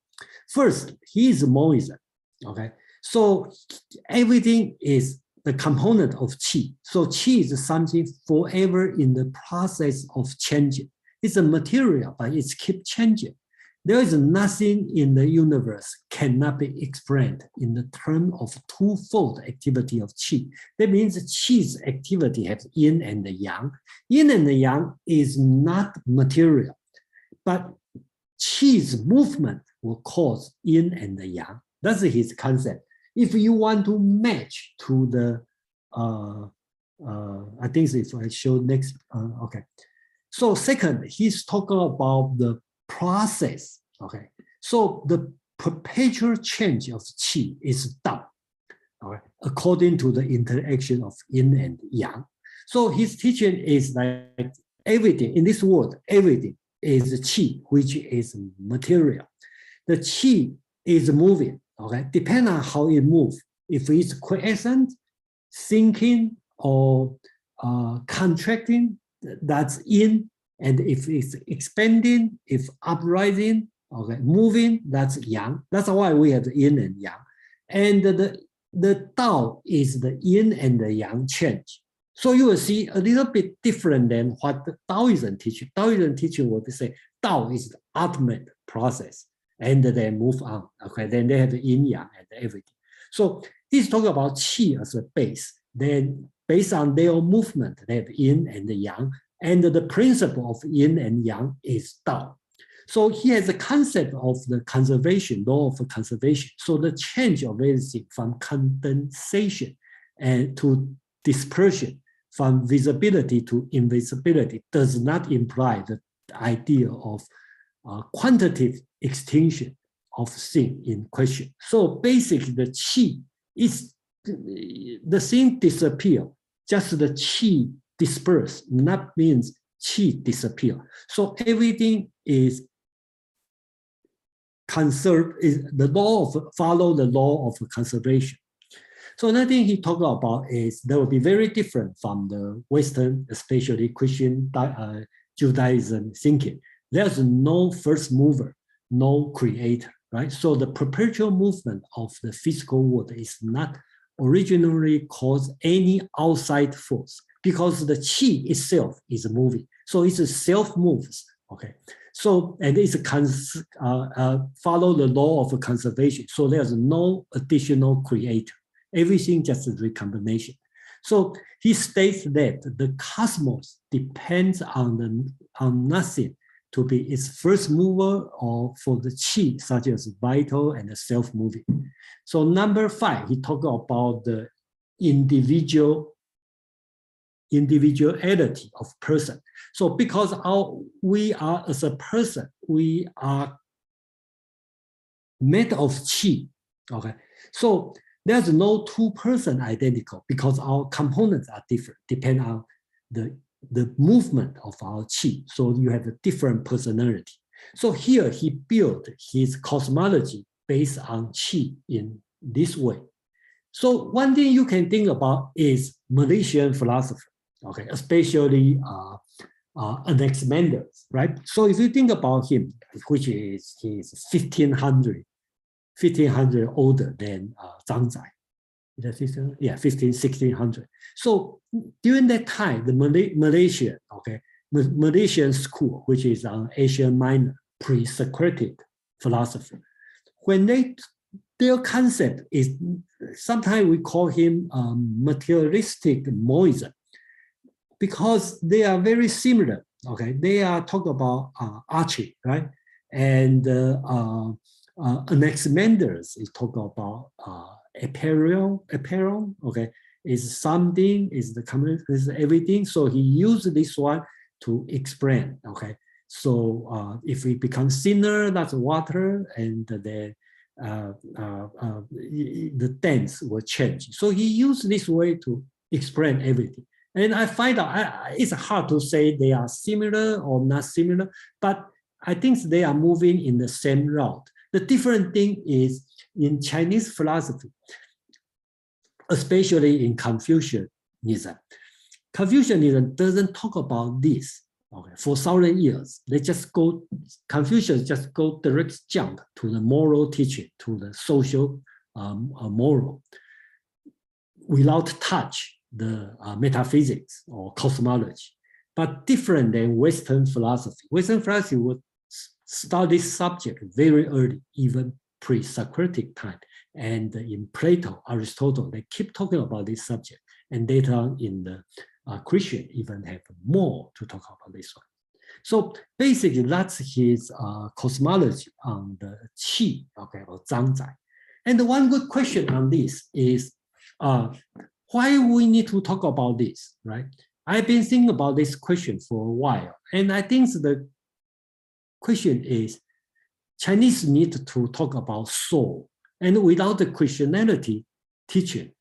First, he is moism. Okay. So everything is the component of qi. So qi is something forever in the process of changing. It's a material, but it's keep changing. There is nothing in the universe cannot be explained in the term of twofold activity of qi. That means qi's activity has yin and the yang. Yin and the yang is not material, but qi's movement will cause yin and the yang. That's his concept. If you want to match to the, I think if I show next, okay. So second, he's talking about the process, okay? So the perpetual change of qi is Dao, okay? According to the interaction of yin and yang. So his teaching is like everything, in this world, everything is qi, which is material. The qi is moving, okay? Depending on how it moves. If it's quiescent, sinking, or contracting, that's yin. And if it's expanding, if uprising, okay, moving, that's yang. That's why we have the yin and yang. And the Dao is the yin and the yang change. So you will see a little bit different than what the Taoism teaching. Taoism teaching would say Dao is the ultimate process, and they move on. Okay, then they have the yin yang and everything. So he's talking about qi as a base. Then based on their movement, they have yin and the yang, and the principle of yin and yang is Dao. So he has a concept of the conservation, law of conservation. So the change of everything from condensation and to dispersion, from visibility to invisibility, does not imply the idea of quantitative extinction of thing in question. So basically the qi is, the thing disappear, just the qi disperse, not means qi disappear. So everything is conserved, is the law of, follow the law of conservation. So another thing he talked about is that will be very different from the Western, especially Christian Judaism thinking. There's no first mover, no creator, right? So the perpetual movement of the physical world is not originally caused any outside force, because the qi itself is moving. So it's a self-moves, okay? So, and it's follow the law of conservation. So there's no additional creator. Everything just a recombination. So he states that the cosmos depends on nothing to be its first mover, or for the qi, such as vital and self-moving. So number 5, he talked about the individuality of person. So because we are as a person, we are made of qi, okay? So there's no two person identical, because our components are different, depend on the movement of our qi. So you have a different personality. So here he built his cosmology based on qi in this way. So one thing you can think about is Malaysian philosophy, okay, especially Anaximander, right? So if you think about him, which is he's 1500 older than Zhang Zai. Yeah, 1600. So during that time, the Malaysian, okay, Malaysian school, which is an Asian Minor, pre-Socratic philosophy, when their concept is, sometimes we call him materialistic monism, because they are very similar. Okay, they are talking about I-Ching, right? And Anaximander is talking about apparel, okay, is something, is the common, is everything. So he used this one to explain, okay. So if we become thinner, that's water, and the dance will change. So he used this way to explain everything. And I find out it's hard to say they are similar or not similar, but I think they are moving in the same route. The different thing is in Chinese philosophy, especially in Confucianism. Confucianism doesn't talk about this. Okay, for 1,000 years, they just go, Confucius just go direct jump to the moral teaching, to the social moral. without touch the metaphysics or cosmology, but different than Western philosophy. Western philosophy would start this subject very early, even pre-Socratic time. And in Plato, Aristotle, they keep talking about this subject. And later on in the Christian even have more to talk about this one. So basically that's his cosmology on the Qi, okay, or Zhang Zai. And the one good question on this is why we need to talk about this, right? I've been thinking about this question for a while. And I think the question is Chinese need to talk about soul. And without the Christianity teaching,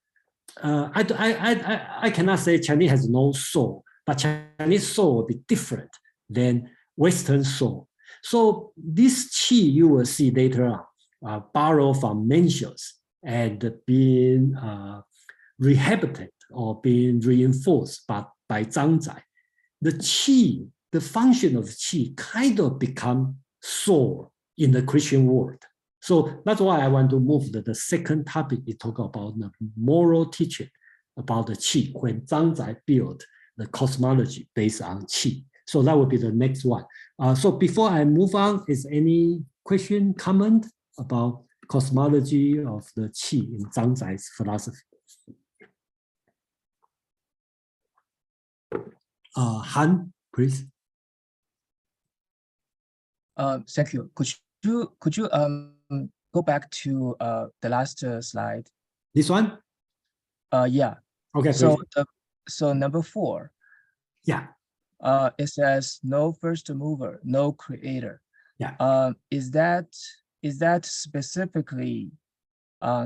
I cannot say Chinese has no soul, but Chinese soul will be different than Western soul. So this Qi you will see later on, borrowed from Mencius and being rehabilitated or being reinforced by Zhang Zai. The Qi, the function of Qi kind of become soul in the Christian world. So that's why I want to move to the second topic. We talk about the moral teaching about the Qi when Zhang Zai built the cosmology based on Qi. So that would be the next one. So before I move on, is any question, comment about cosmology of the Qi in Zhang Zai's philosophy? Han, please. Thank you. Could you go back to the last slide? This one? Yeah. Okay. So so number 4. Yeah. It says no first mover, no creator. Yeah. Is that specifically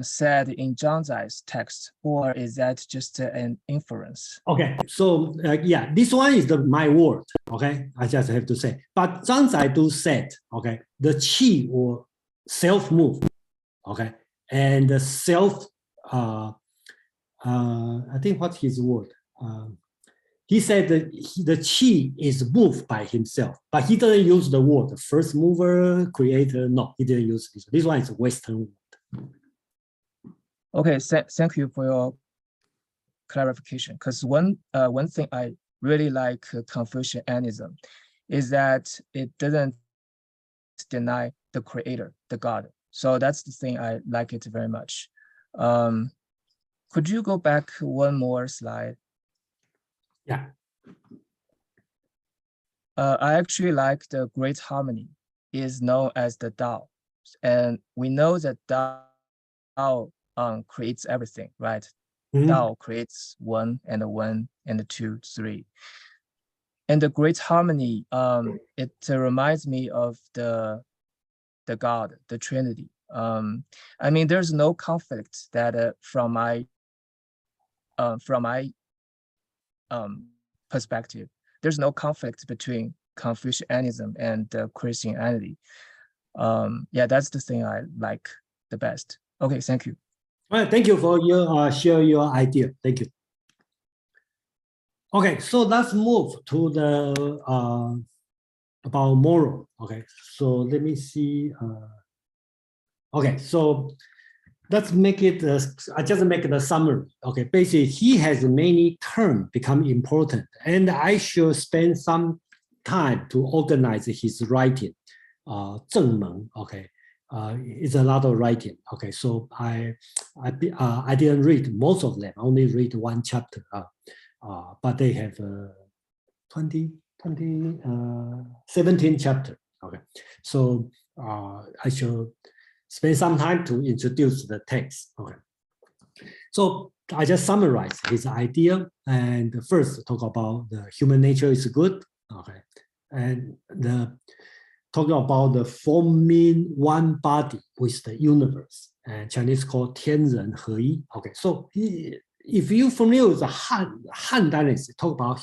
said in Zhang Zai's text, or is that just an inference? Okay, so yeah, this one is my word. Okay, I just have to say. But Zhang Zai do said, okay, the Qi will self-move. Okay, and the self. I think what's his word? He said that the Qi is moved by himself, but he doesn't use the word first mover, creator. No, he didn't use this. This one is a Western word. Okay, thank you for your clarification. Because one thing I really like Confucianism is that it doesn't deny the creator, the God. So that's the thing I like it very much. Could you go back one more slide? Yeah. I actually like the great harmony is known as the Tao. And we know that Tao creates everything, right? Tao creates 1 and 1 and 2, 3. And the great harmony, it reminds me of the God, the Trinity. I mean, there's no conflict that from my perspective, there's no conflict between Confucianism and Christianity. Yeah, that's the thing I like the best. Okay, thank you. All right, thank you for your share your idea. Thank you. Okay, so let's move to the about moral. Okay, so let me see. Okay, so let's make it. I just make it a summary. Okay, basically he has many terms become important, and I should spend some time to organize his writing. 正门. Okay. It's a lot of writing. Okay, so I didn't read most of them. I only read one chapter. But they have 17 chapters. Okay, so I should spend some time to introduce the text. Okay, so I just summarize his idea and first talk about the human nature is good. Okay, and talking about the forming one body with the universe, and Chinese called 天人合一. Okay, so if you familiar with the Han dynasty, talk about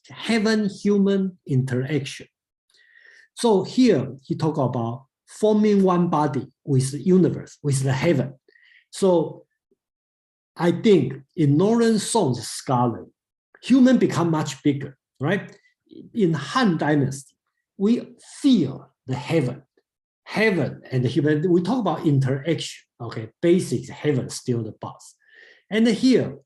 heaven-human interaction. So here he talk about forming one body with the universe, with the heaven. So I think in Northern Song's scholar, human become much bigger, right? In Han dynasty, we feel the heaven and the human. We talk about interaction. Okay, basic heaven still the boss. And here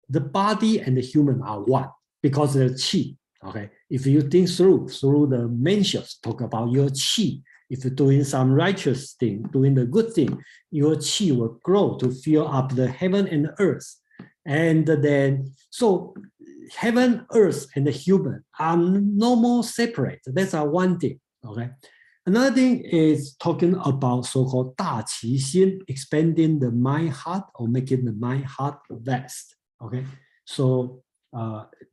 the body and the human are one because of the qi. Okay, if you think through the mentions, talk about your qi. If you're doing some righteous thing, doing the good thing, your qi will grow to fill up the heaven and earth. And then, so heaven, earth, and the human are no more separate. That's one thing, okay? Another thing is talking about so-called 大其心, expanding the mind heart or making the mind heart vast, okay? So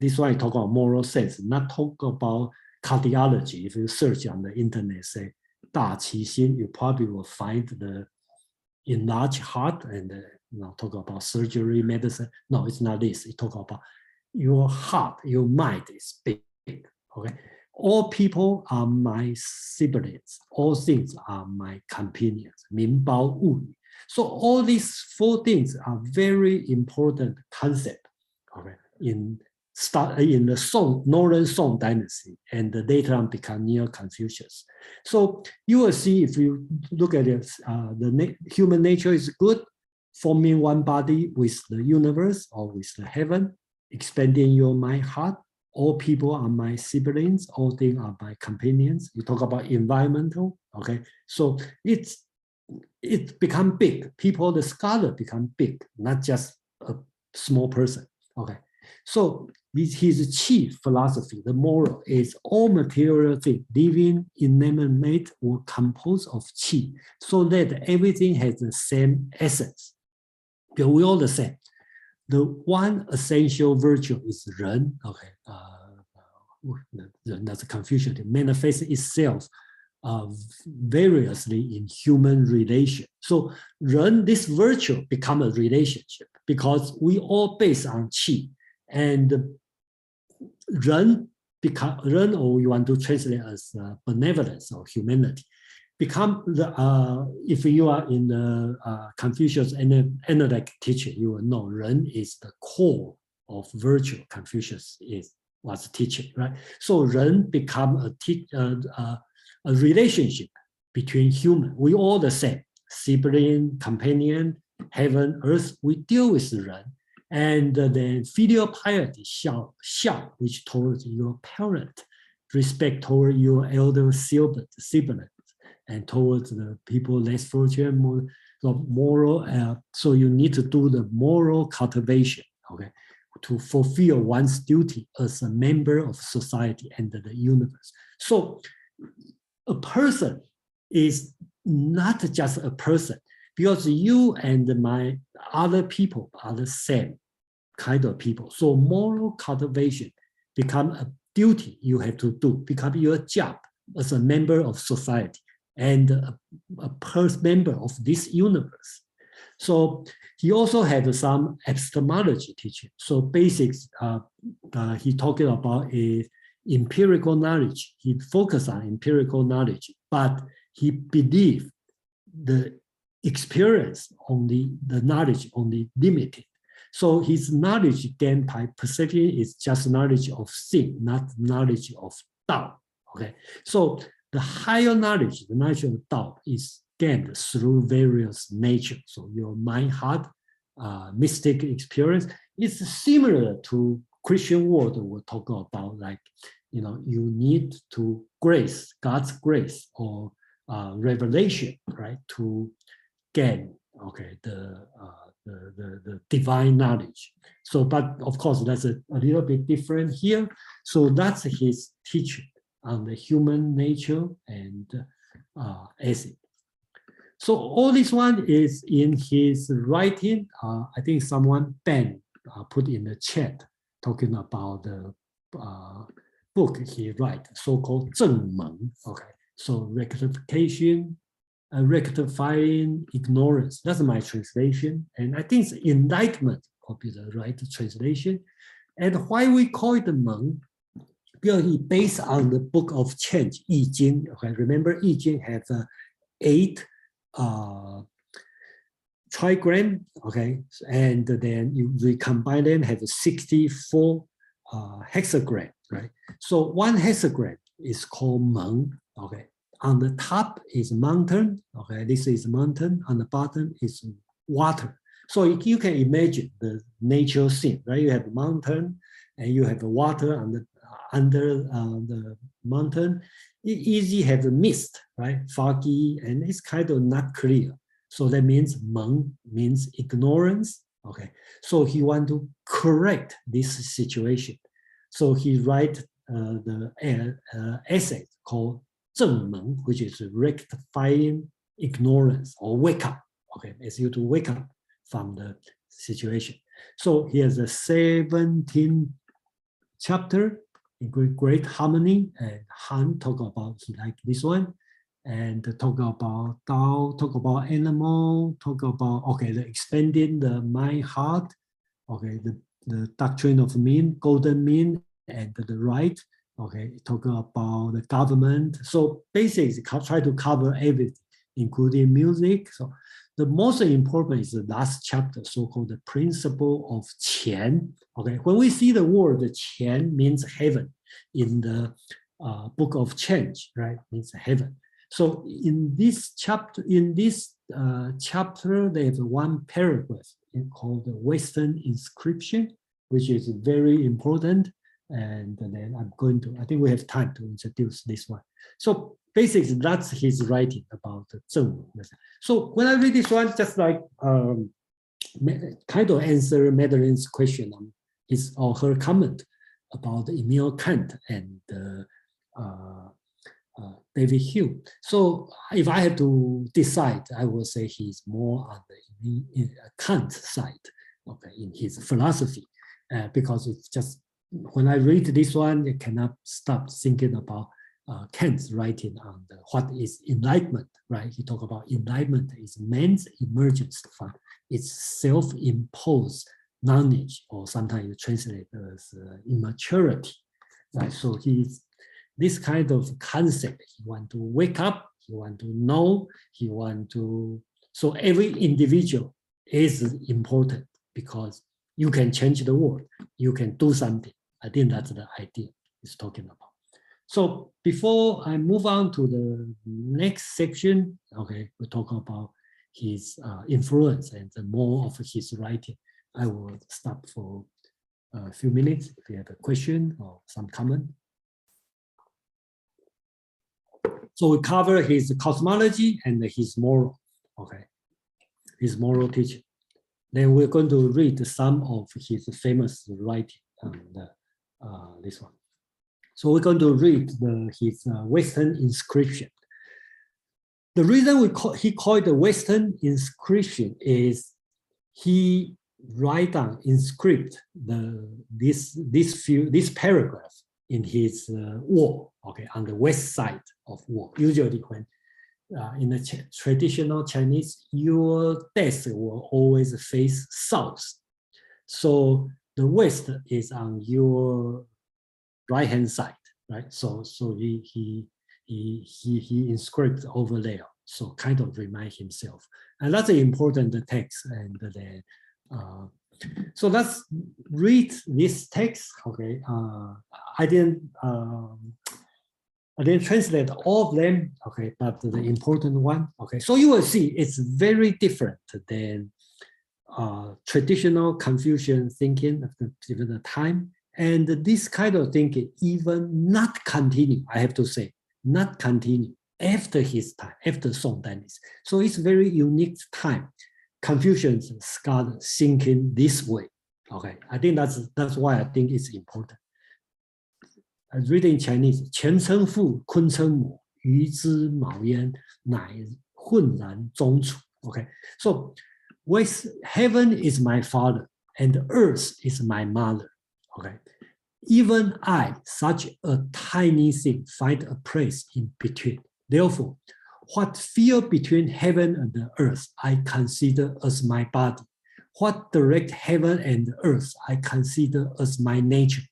this one I talk about moral sense, not talk about cardiology. If you search on the internet, say 大其心, you probably will find the enlarged heart and talk about surgery, medicine. No, it's not this. It talk about your heart, your mind is big, okay? All people are my siblings. All things are my companions. 民胞物语. So all these four things are very important concept, okay? In the Song, Northern Song dynasty, and later on become Neo-Confucius. So you will see if you look at it, human nature is good, forming one body with the universe or with the heaven, expanding your mind heart. All people are my siblings, all things are my companions. You talk about environmental, okay? So it become big. People, the scholar become big, not just a small person, okay? So his chief philosophy, the moral, is all material things, living, inanimate, or composed of qi, so that everything has the same essence. Because we all the same. The one essential virtue is 人, okay? 人 that's a Confucian, manifests itself variously in human relation. So 人, this virtue become a relationship because we all based on qi. And 人 become 人, or you want to translate as benevolence or humanity, become the if you are in the Confucius analytic teaching, you will know 人 is the core of virtue. Confucius was teaching, right? So 人 become a relationship between human. We all the same, sibling, companion, heaven, earth. We deal with 人. And then filial piety, 孝, which towards your parent, respect toward your elder siblings, and towards the people less fortunate, more moral. So you need to do the moral cultivation, okay, to fulfill one's duty as a member of society and the universe. So a person is not just a person, because you and my other people are the same kind of people. So moral cultivation become a duty you have to do, become your job as a member of society and a member of this universe. So he also had some epistemology teaching. So basics he talking about is empirical knowledge. He focused on empirical knowledge, but he believed the experience only, the knowledge only limited. So his knowledge gained by perception is just knowledge of thing, not knowledge of Dao. Okay, so the higher knowledge, the knowledge of Dao, is gained through various nature. So your mind, heart, mystic experience is similar to Christian world we'll talk about, like, you know, you need to grace, God's grace or revelation, right, to gain, okay, the divine knowledge. So, but of course, that's a little bit different here. So that's his teaching on the human nature and ethics. So all this one is in his writing. I think someone, Ben, put in the chat talking about the book he wrote, so-called 正蒙. Okay, so rectification, rectifying ignorance. That's my translation. And I think enlightenment will be the right translation. And why we call it the Meng? Because he based on the book of Cheng, I-Ching. Okay, remember I-Ching has 8 trigram, okay, and then you recombine them, have 64 hexagram, right? So one hexagram is called Meng, okay. On the top is mountain, okay, this is mountain, on the bottom is water. So you can imagine the nature scene, right? You have a mountain and you have the water under the mountain. It easy have the mist, right? Foggy, and it's kind of not clear. So that means Meng means ignorance. Okay, so he want to correct this situation. So he write the essay called Zheng Meng, which is rectifying ignorance or wake up. Okay, it's you to wake up from the situation. So here's a 17 chapter in great harmony, and Han talk about like this one, and talk about Tao, talk about animal, talk about the expanding the mind heart, the doctrine of mean, golden mean, and the right. Talk about the government. So basically, try to cover everything, including music. So the most important is the last chapter, so-called the principle of Cheng. When we see the word Cheng means heaven in the book of Cheng, right? Means heaven. So in this chapter, they have one paragraph called the Western Inscription, which is very important. And then I think we have time to introduce this one. So basically, that's his writing about the Zheng. So when I read this one, just like kind of answer Madeline's question on his or her comment about Immanuel Kant and David Hume. So if I had to decide, I would say he's more on the Kant side, in his philosophy, because it's just when I read this one, I cannot stop thinking about Kant's writing on what is enlightenment, right? He talked about enlightenment is man's emergence from its self-imposed knowledge, or sometimes you translate it as immaturity, right? So he's this kind of concept. He want to wake up, he want to know, he want to, so every individual is important because you can change the world, you can do something. I think that's the idea he's talking about. So before I move on to the next section, we'll talk about his influence and more of his writing. I will stop for a few minutes if you have a question or some comment. So we cover his cosmology and his moral, his moral teaching. Then we're going to read some of his famous writing on this one. So we're going to read his Western Inscription. The reason he called the Western Inscription is he write down, inscript this paragraph in his wall, on the west side of wall. Usually when in the traditional Chinese, your desk will always face south. So the west is on your right-hand side, right? So he inscribed over there. So kind of remind himself. And that's an important text. And then, so let's read this text. I didn't translate all of them. But the important one. So you will see it's very different than traditional Confucian thinking of the time. And this kind of thinking even not continue, I have to say, not continue after his time, after Song Dynasty. So it's very unique time. Confucian scholars thinking this way. I think that's why I think it's important. I read in Chinese, 前称父，坤称母，于之卯焉，乃浑然中处. So heaven is my father and earth is my mother. Even I, such a tiny thing, find a place in between. Therefore, what feel between heaven and the earth, I consider as my body. What direct heaven and earth, I consider as my nature.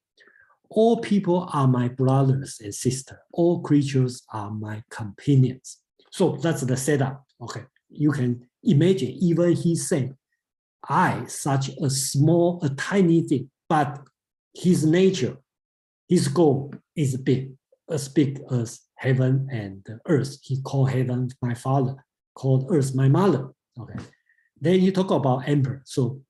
All people are my brothers and sisters. All creatures are my companions. So that's the setup. You can imagine, even he said, I, such a small, a tiny thing, but his nature, his goal is big as heaven and the earth. He called heaven my father, called earth my mother. Then he talk about emperor. So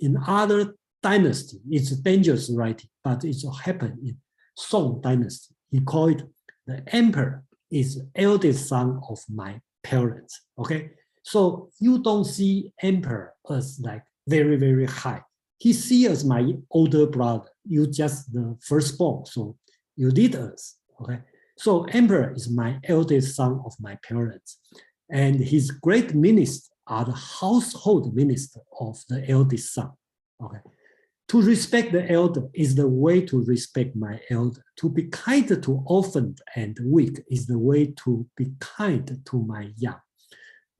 in other dynasty, it's dangerous writing, but it's happened in Song dynasty. He called it the emperor is eldest son of my parents. Okay, so you don't see emperor as like very, very high. He see as my older brother. You just the firstborn, so you lead us. Okay, so emperor is my eldest son of my parents, and his great ministers are the household minister of the eldest son. Okay, to respect the elder is the way to respect my elder. To be kind to orphan and weak is the way to be kind to my young.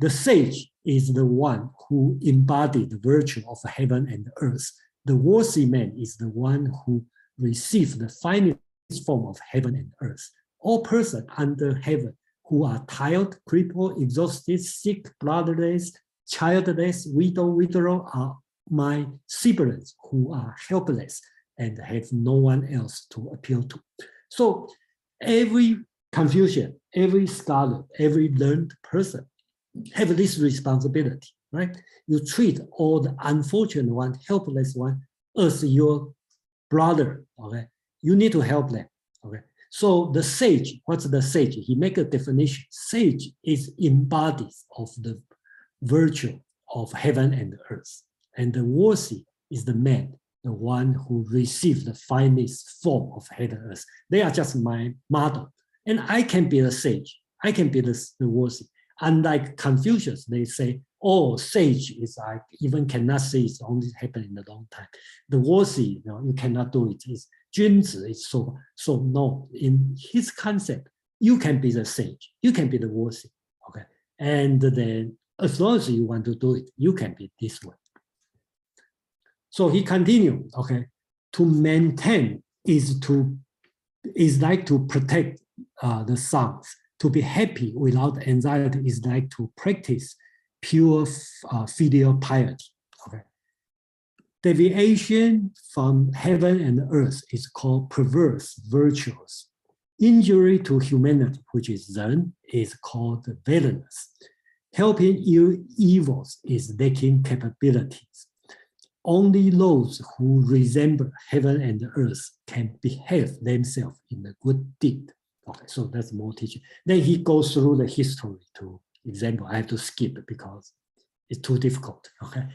The sage is the one who embodied the virtue of heaven and earth. The worthy man is the one who received the finest form of heaven and earth. All persons under heaven who are tired, crippled, exhausted, sick, brotherless, childless, widow are my siblings who are helpless and have no one else to appeal to. So every Confucian, every scholar, every learned person have this responsibility, right? You treat all the unfortunate one, helpless one as your brother, okay? You need to help them, okay? So the sage, what's the sage? He make a definition. Sage is embodied of the virtue of heaven and earth. And the worthy is the man, the one who received the finest form of heaven and earth. They are just my model. And I can be the sage. I can be the worthy. Unlike Confucius, they say, oh, sage is like, even cannot say it's only happened in a long time. The worthy, you cannot do it. It's 君子 is so no. In his concept, you can be the sage. You can be the worthy. Okay. And then as long as you want to do it, you can be this way. So he continued, okay, to maintain is like to protect the sons. To be happy without anxiety is like to practice pure filial piety. Okay. Deviation from heaven and earth is called perverse virtues. Injury to humanity, which is Zen, is called villainous. Helping evils is lacking capabilities. Only those who resemble heaven and earth can behave themselves in a good deed. Okay, so that's more teaching. Then he goes through the history to example. I have to skip because it's too difficult. Okay,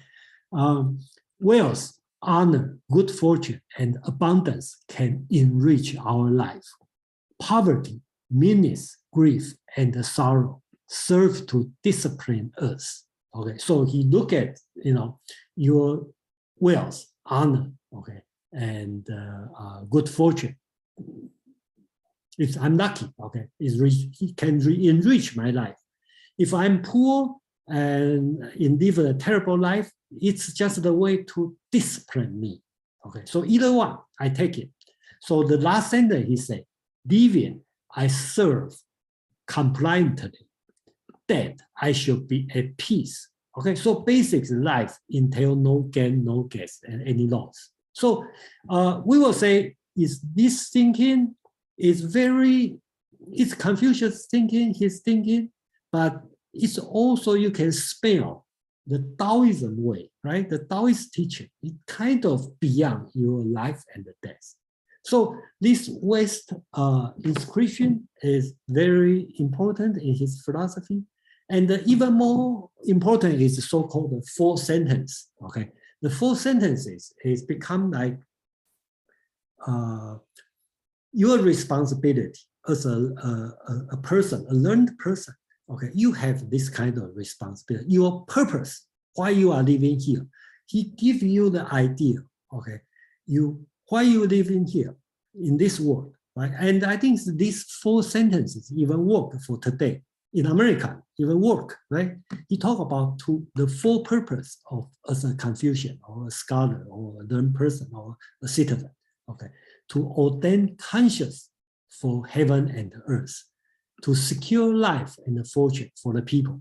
wealth, honor, good fortune, and abundance can enrich our life. Poverty, meanness, grief, and sorrow serve to discipline us. Okay, so he look at your wealth, honor, okay, and good fortune. If I'm lucky, okay, he can enrich my life. If I'm poor and live a terrible life, it's just the way to discipline me. Okay, so either one, I take it. So the last sentence he said, deviant, I serve compliantly. Dead, I should be at peace. Okay, so basic life entail no gain, no gas, and any loss. So we will say, is this thinking it's Confucius thinking, his thinking, but it's also, you can spell the Taoism way, right? The Taoist teaching, it kind of beyond your life and death. So this West inscription is very important in his philosophy. And even more important is the so-called four sentence, okay? The four sentences is become like your responsibility as a person, a learned person, okay? You have this kind of responsibility. Your purpose, why you are living here. He gives you the idea, okay? Why you living here in this world, right? And I think these four sentences even work for today. In America, even work, right? He talk about the full purpose of as a Confucian or a scholar or a learned person or a citizen, okay? To ordain conscience for heaven and earth, to secure life and fortune for the people,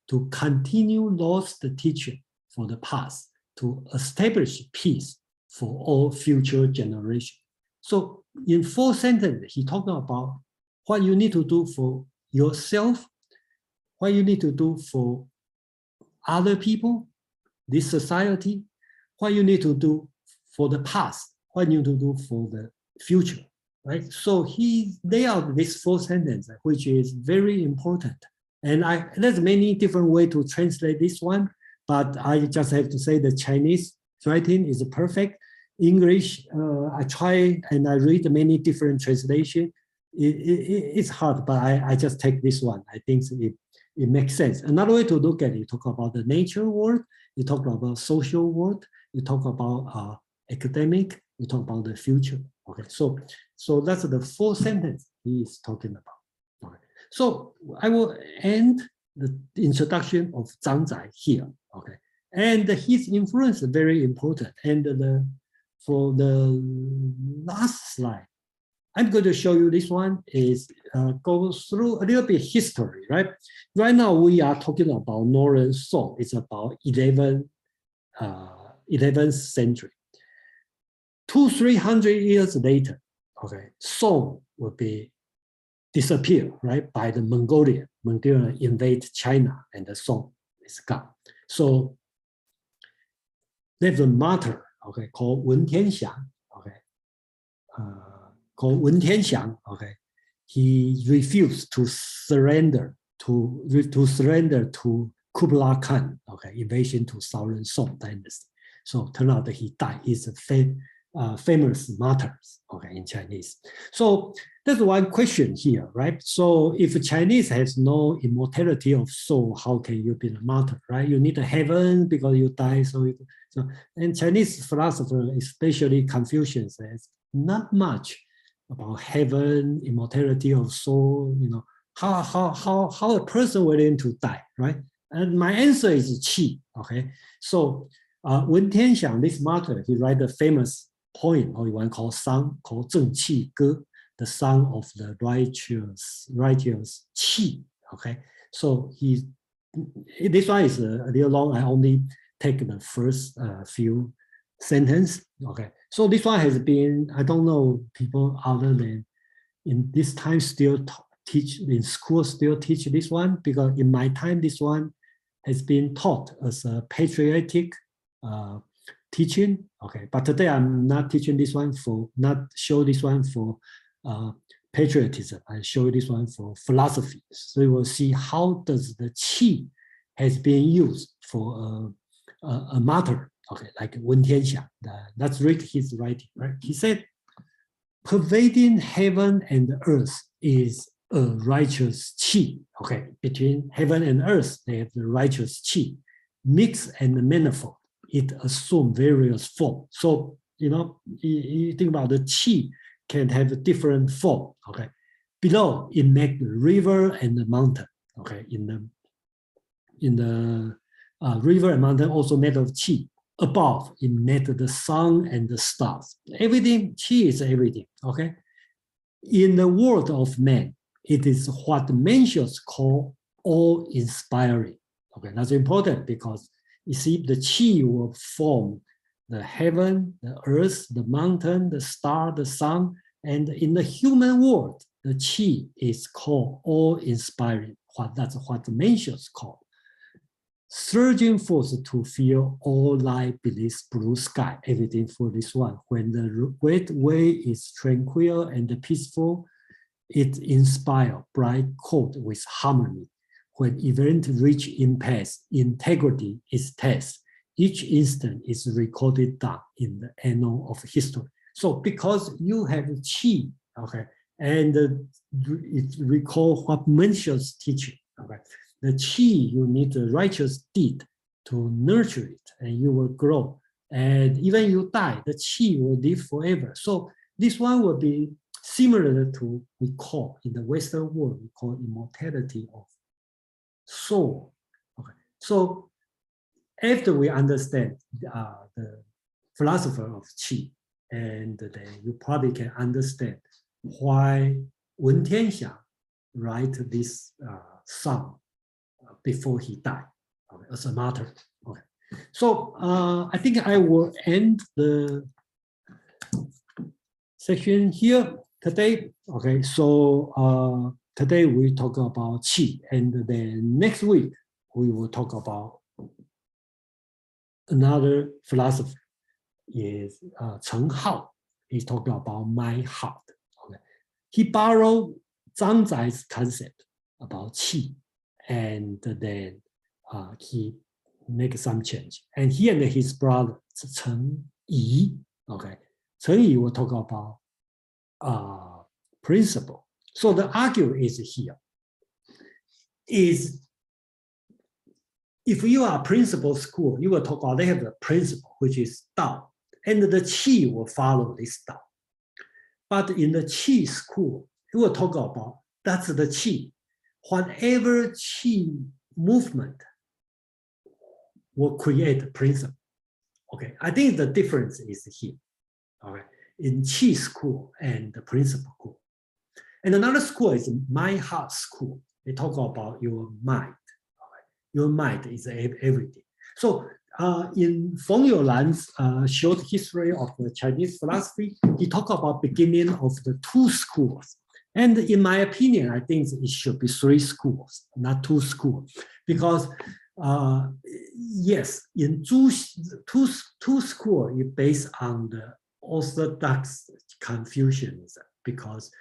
to continue lost teaching for the past, to establish peace for all future generations. So in four sentences, he talking about what you need to do for yourself, what you need to do for other people, this society, what you need to do for the past, what you need to do for the future, right? So he laid out this 4 sentences, which is very important. And there's many different ways to translate this one, but I just have to say the Chinese writing is perfect. English, I try and I read many different translations. It's hard, but I just take this one. I think it makes sense. Another way to look at it, you talk about the nature world, you talk about social world, you talk about academic, you talk about the future. Okay, so that's the 4 sentences he is talking about. Okay, so I will end the introduction of Zhang Zai here. Okay, and his influence is very important. And for the last slide, I'm going to show you this one is goes through a little bit history, right? Right now we are talking about Northern Song. It's about 11th century. 200-300 years later, okay, Song will be disappear, right? By the Mongolian invade China, and the Song is gone. So there's a martyr, okay, called Wen Tianxiang, okay, called Wen Tianxiang, okay. He refused to surrender to Kublai Khan, okay, invasion to Southern Song dynasty. So turn out that he died. He's a famous martyr, okay, in Chinese. So there's one question here, right? So if Chinese has no immortality of soul, how can you be a martyr, right? You need a heaven because you die. So and Chinese philosophers, especially Confucian, says not much about heaven, immortality of soul. You know, how a person willing to die, right? And my answer is qi. Okay, so Wen Tianxiang, this martyr, he write a famous poem or one called song called Zheng Qi Ge, the song of the righteous qi. Okay, so this one is a little long. I only take the first few sentences. Okay, so this one has been, I don't know people other than in this time still teach in school, still teach this one, because in my time this one has been taught as a patriotic teaching. Okay, but today I'm not teaching this one not show this one for patriotism. I show this one for philosophy. So you will see how does the qi has been used for a martyr. Okay, like Wen Tianxiang. That's read his writing, right? He said, pervading heaven and earth is a righteous qi. Okay, between heaven and earth, they have the righteous qi, mixed and manifold. It assumes various forms. So, you know, you think about the qi can have a different form. Okay, below it makes the river and the mountain. Okay, in the river and mountain also made of qi. Above it made the sun and the stars. Everything, qi is everything. Okay, in the world of man, it is what Mencius call awe-inspiring. Okay, that's important because you see the qi will form the heaven, the earth, the mountain, the star, the sun, and in the human world, the qi is called awe-inspiring. That's what Mencius called. Surging forth to feel all light beneath blue sky, everything for this one. When the great way is tranquil and peaceful, it inspires bright chord with harmony. When event reach impasse, integrity is test. Each instant is recorded down in the annal of history. So because you have qi, okay, and it recall what Mencius teaching, okay. The qi, you need a righteous deed to nurture it, and you will grow. And even you die, the qi will live forever. So this one will be similar to we call in the Western world, we call immortality of soul. Okay. So after we understand the philosopher of qi, and then you probably can understand why Wen Tianxiang write this song before he died, okay, as a martyr. Okay. So I think I will end the section here today. Okay, so today we talk about qi, and then next week we will talk about another philosopher is Cheng. He's talking about my heart. Okay, he borrowed Zhang Zai's concept about qi, and then he make some change. And he and his brother Cheng Yi, okay, Cheng Yi will talk about principle. So the argument is here is if you are a principle school, you will talk about they have a principle which is Dao, and the qi will follow this Dao. But in the qi school, you will talk about that's the qi. Whatever qi movement will create a principle. Okay, I think the difference is here. Okay, in qi school and the principle school. And another school is my heart school. They talk about your mind. Okay? Your mind is everything. So in Feng Youlan's short history of the Chinese philosophy, he talked about beginning of the two schools. And in my opinion, I think it should be three schools, not two schools, because yes, in two schools is based on the Orthodox Confucianism, because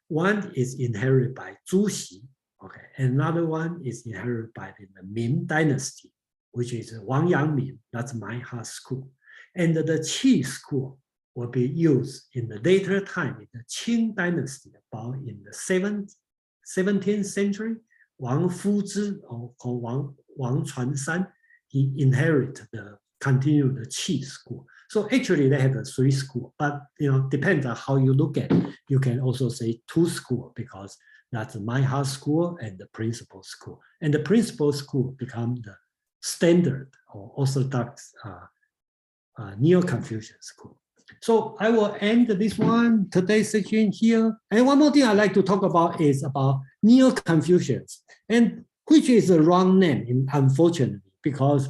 one is inherited by Zhu Xi, okay, another one is inherited by the Ming dynasty, which is Wang Yangming, that's my heart school. And the Qi school will be used in the later time in the Qing dynasty, about in the 17th century. Wang Fuzhi, or called Wang Chuanshan, he inherited continue the Qi school. So actually they have a three school, but depends on how you look at it. You can also say two school, because that's my heart school and the principal school. And the principal school become the standard or orthodox Neo-Confucian school. So I will end this one, today's section here. And one more thing I'd like to talk about is about Neo-Confucians, and which is the wrong name, unfortunately, because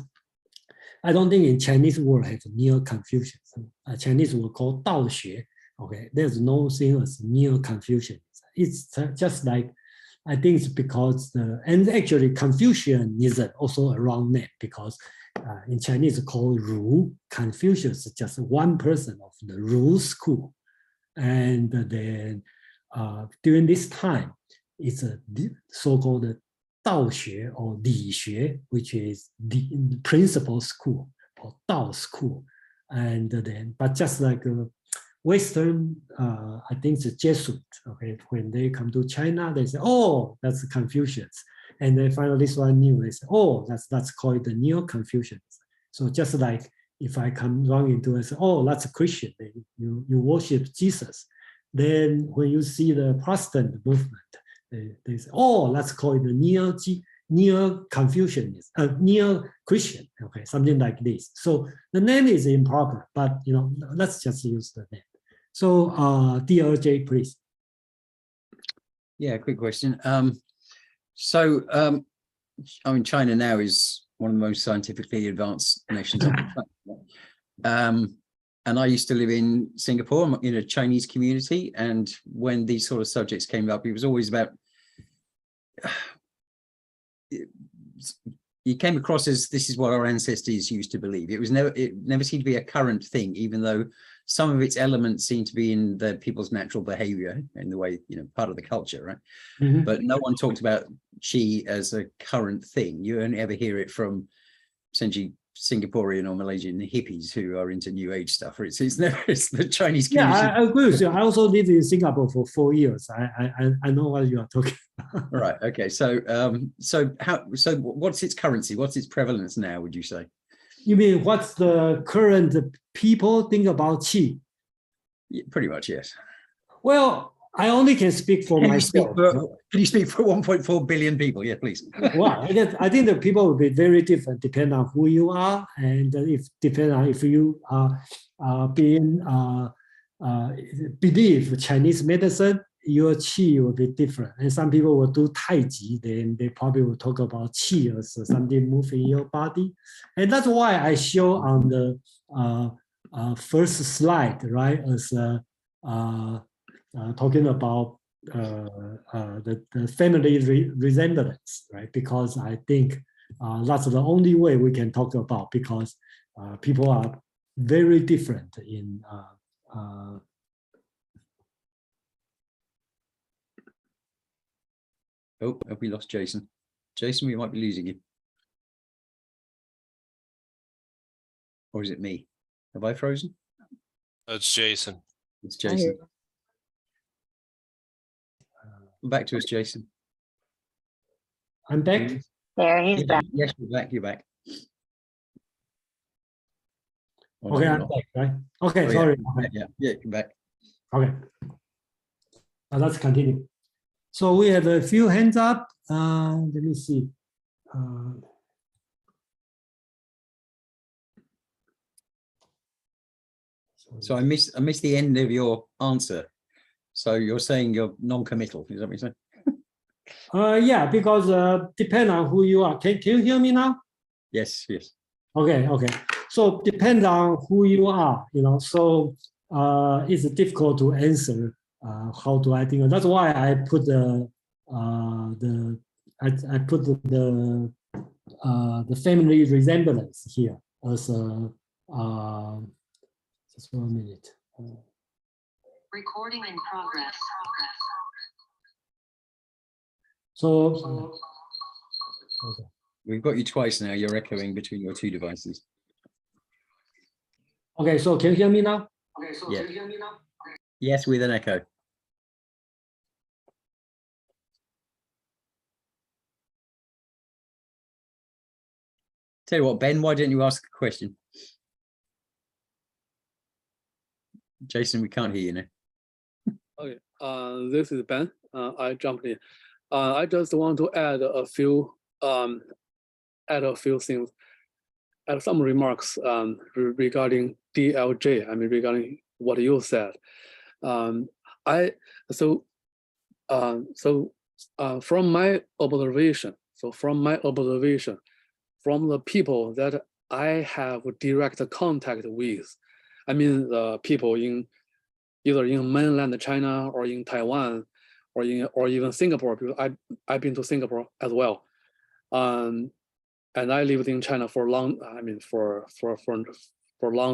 I don't think in Chinese world have Neo-Confucianism. Chinese will call Dai Xue. Okay, there's no thing as Neo-Confucianism. It's just like, I think it's because and actually Confucianism also a wrong name, because in Chinese it's called Ru. Confucius is just one person of the Ru school. And then during this time, it's a so-called Dao Xue or Li Xue, which is the principal school or Dao school. And then, but just like Western, I think the Jesuit, okay, when they come to China, they say, oh, that's Confucius. And they find this one new, they say, oh, that's called the Neo-Confucianism. So just like if I come wrong into it, say, oh, that's a Christian, you worship Jesus. Then when you see the Protestant movement, they say, oh, let's call it the Neo-Confucianism, Neo-Christian, okay, something like this. So the name is improper, but let's just use the name. So DRJ, please. Yeah, quick question. I mean, China now is one of the most scientifically advanced nations on the planet. And I used to live in Singapore in a Chinese community. And when these sort of subjects came up, it was always about, you came across as this is what our ancestors used to believe. It never seemed to be a current thing, even though some of its elements seem to be in the people's natural behavior in the way, part of the culture, right? Mm-hmm. But no one talked about qi as a current thing. You only ever hear it from essentially Singaporean or Malaysian hippies who are into new age stuff. It's the Chinese community. Yeah, I agree with you. I also lived in Singapore for 4 years. I know what you are talking about. Right. Okay. So what's its currency? What's its prevalence now, would you say? You mean what's the current people think about qi? Yeah, pretty much, yes. Well, I only can speak for myself. Can you speak for 1.4 billion people? Yeah, please. Well, I think the people will be very different depending on who you are, and depending on if you are believe Chinese medicine, your qi will be different. And some people will do Tai Chi, then they probably will talk about qi as something moving in your body. And that's why I show on the first slide, right, as talking about the family resemblance, right? Because I think that's the only way we can talk about, because people are very different in Oh, have we lost Jason? Jason, we might be losing you. Or is it me? Have I frozen? That's Jason. It's Jason. Come back to us, Jason. I'm back. There, he's back. Yes, you're back. You're back. Oh, no, Okay, you're I'm not. back, right? Okay, Oh, sorry. Yeah, Okay. yeah, you're back. Okay. Let's continue. So we have a few hands up. Let me see. So I missed the end of your answer. So you're saying you're non-committal, is that what you're saying? Yeah, because depend on who you are. Can you hear me now? Yes, yes. Okay, okay. So depend on who you are, so it's difficult to answer how do I think. That's why I put the family resemblance here as a just 1 minute. Recording in progress. So okay. We've got you twice now. You're echoing between your two devices. Okay, so can you hear me now? Okay, so Yeah. can you hear me now? Yes, with an echo. Tell you what, Ben, why don't you ask a question? Jason, we can't hear you now. Okay, this is Ben. I jumped in. I just want to add a few things, add some remarks regarding DLJ. I mean, regarding what you said. From my observation, from the people that I have direct contact with, I mean the people in either in mainland China or in Taiwan or even Singapore, because I've been to Singapore as well. And I lived in China for a long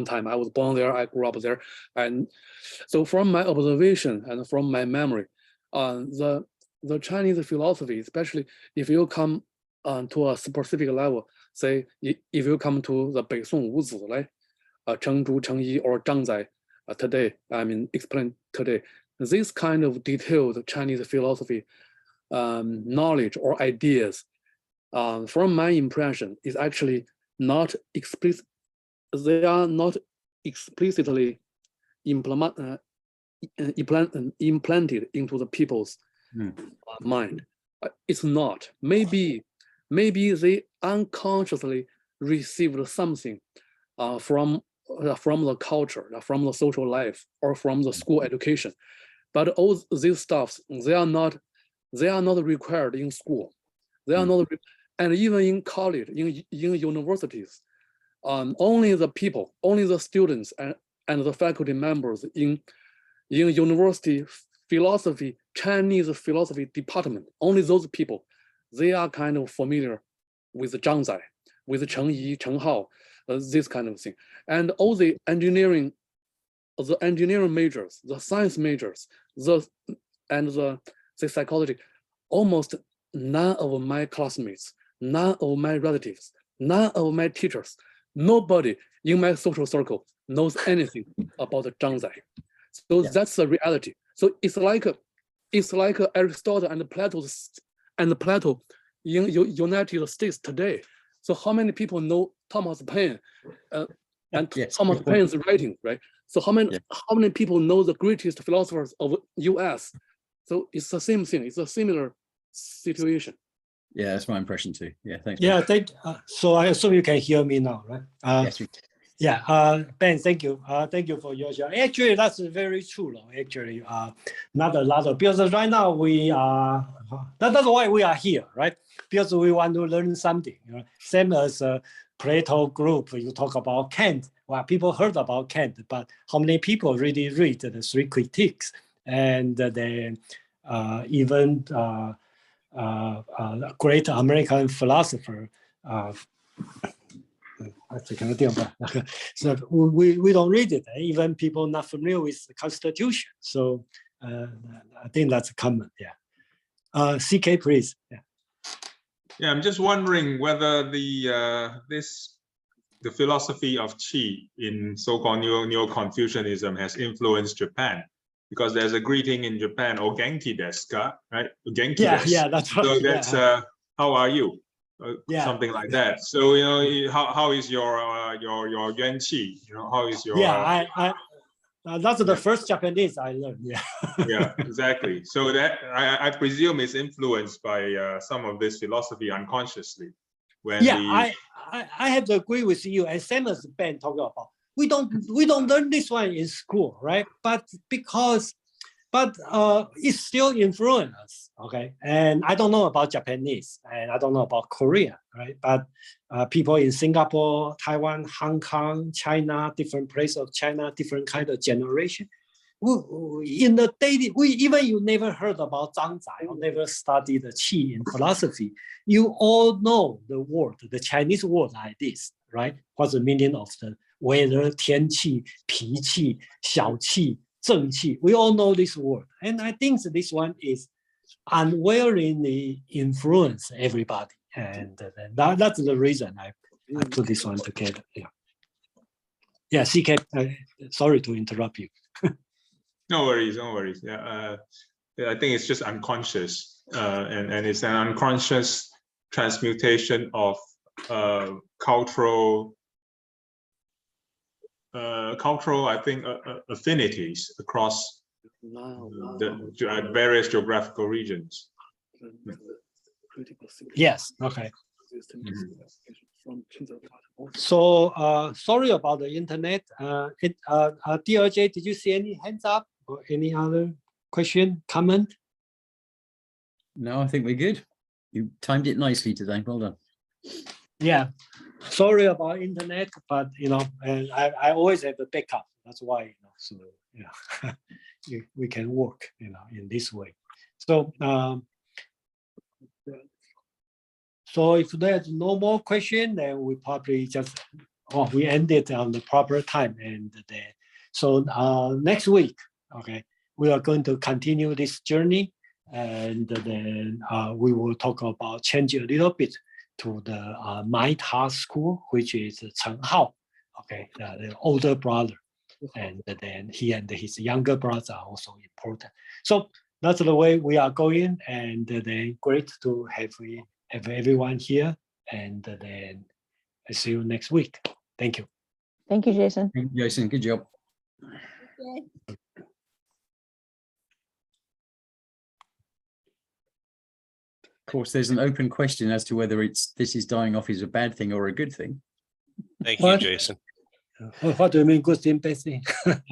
time. I was born there, I grew up there. And so from my observation and from my memory, the Chinese philosophy, especially if you come to a specific level, say if you come to the Beisong Wuzi, right? Cheng, Zhu, Cheng, Yi, or Zhang Zai today, explained today, this kind of detailed Chinese philosophy knowledge or ideas, from my impression, is actually not explicit. They are not explicitly implanted into the people's mind. It's not. Maybe they unconsciously received something from the culture, from the social life, or from the school education. But all these stuffs, they are not required in school. They are not, and even in college, in universities, only the people, only the students and the faculty members in university philosophy, Chinese philosophy department, only those people, they are kind of familiar with Zhang Zai, with Cheng Yi, Cheng Hao, this kind of thing. And all the engineering majors, the science majors, the psychology, almost none of my classmates, none of my relatives, none of my teachers, nobody in my social circle knows anything about Zhang Zai. So that's the reality. So it's like Aristotle and Plato in United States today. So how many people know Thomas Paine and Thomas Paine's writing, right? So how many people know the greatest philosophers of US? So it's the same thing. It's a similar situation. Yeah, that's my impression too. Yeah, thanks. Yeah, so I assume you can hear me now, right? Yes, we can. Yeah, Ben, thank you. Thank you for your share. Actually, that's very true. Actually, not a lot of, because right now we are, that's why we are here, right? Because we want to learn something. Same as Plato group, you talk about Kant. Well, people heard about Kant, but how many people really read the three critiques? And then even great American philosopher, So we don't read it. Even people not familiar with the Constitution. So I think that's common. Yeah. CK, please. Yeah. Yeah, I'm just wondering whether the philosophy of Qi in so-called Neo-Confucianism has influenced Japan, because there's a greeting in Japan, "O Genki desu ka?" Right? Genki desu. Yeah, that's right. So that's how are you? Something like that. So how is your yuan qi? How is your that's the first Japanese I learned. Yeah. Yeah, exactly. So that I presume is influenced by some of this philosophy unconsciously. When I have to agree with you. And same as Ben talking about, we don't learn this one in school, right? But it still influences us, okay? And I don't know about Japanese, and I don't know about Korea, right? But people in Singapore, Taiwan, Hong Kong, China, different place of China, different kind of generation. In the daily, even you never heard about Zhang Zai or never studied the Qi in philosophy, you all know the word, the Chinese word like this, right? What's the meaning of the weather, 天气, 脾气, 小气, 正气. We all know this word. And I think this one is unwillingly influence everybody. And that's the reason I put this one together. Yeah. Yeah, CK, sorry to interrupt you. No worries, no worries. Yeah, I think it's just unconscious, and it's an unconscious transmutation of cultural, I think, affinities across the various geographical regions. Yes. Okay. So sorry about the internet. DLJ, did you see any hands up or any other question, comment? No, I think we're good. You timed it nicely today. Well done. Yeah. Sorry about internet, but and I always have a backup. That's why, so yeah, we can work, in this way. So so if there's no more question, then we probably just we end it on the proper time. And so next week, okay, we are going to continue this journey, and then we will talk about change a little bit to the My Ta school, which is Cheng Hao, okay, the older brother, and then he and his younger brother are also important. So that's the way we are going, and then great to have everyone here, and then I see you next week. Thank you. Thank you, Jason. Thank you, Jason. Good job. Okay. Of course, there's an open question as to whether this is dying off is a bad thing or a good thing. Thank you, Jason. What do you mean, good thing, bad thing?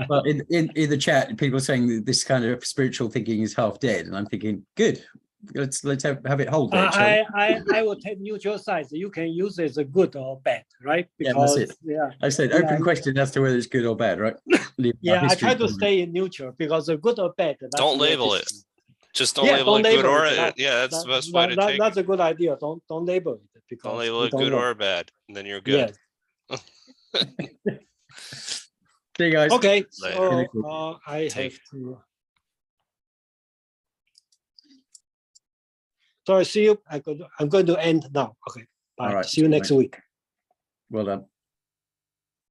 Well, in the chat, people are saying that this kind of spiritual thinking is half dead, and I'm thinking, good. Let's have it hold there. I will take neutral sides. You can use it as a good or bad, right? Because, yeah, that's it. I said open question as to whether it's good or bad, right? Yeah, I try to stay in neutral because the good or bad. Don't label it. Just don't label it good or yeah. That's the best way to take it. That's a good idea. Don't label it because don't label it good or bad, and then you're good. Yes. See you guys. Okay, so I have to. So I see you. I'm going to end now. Okay. Bye. All right. See you next week. Well done.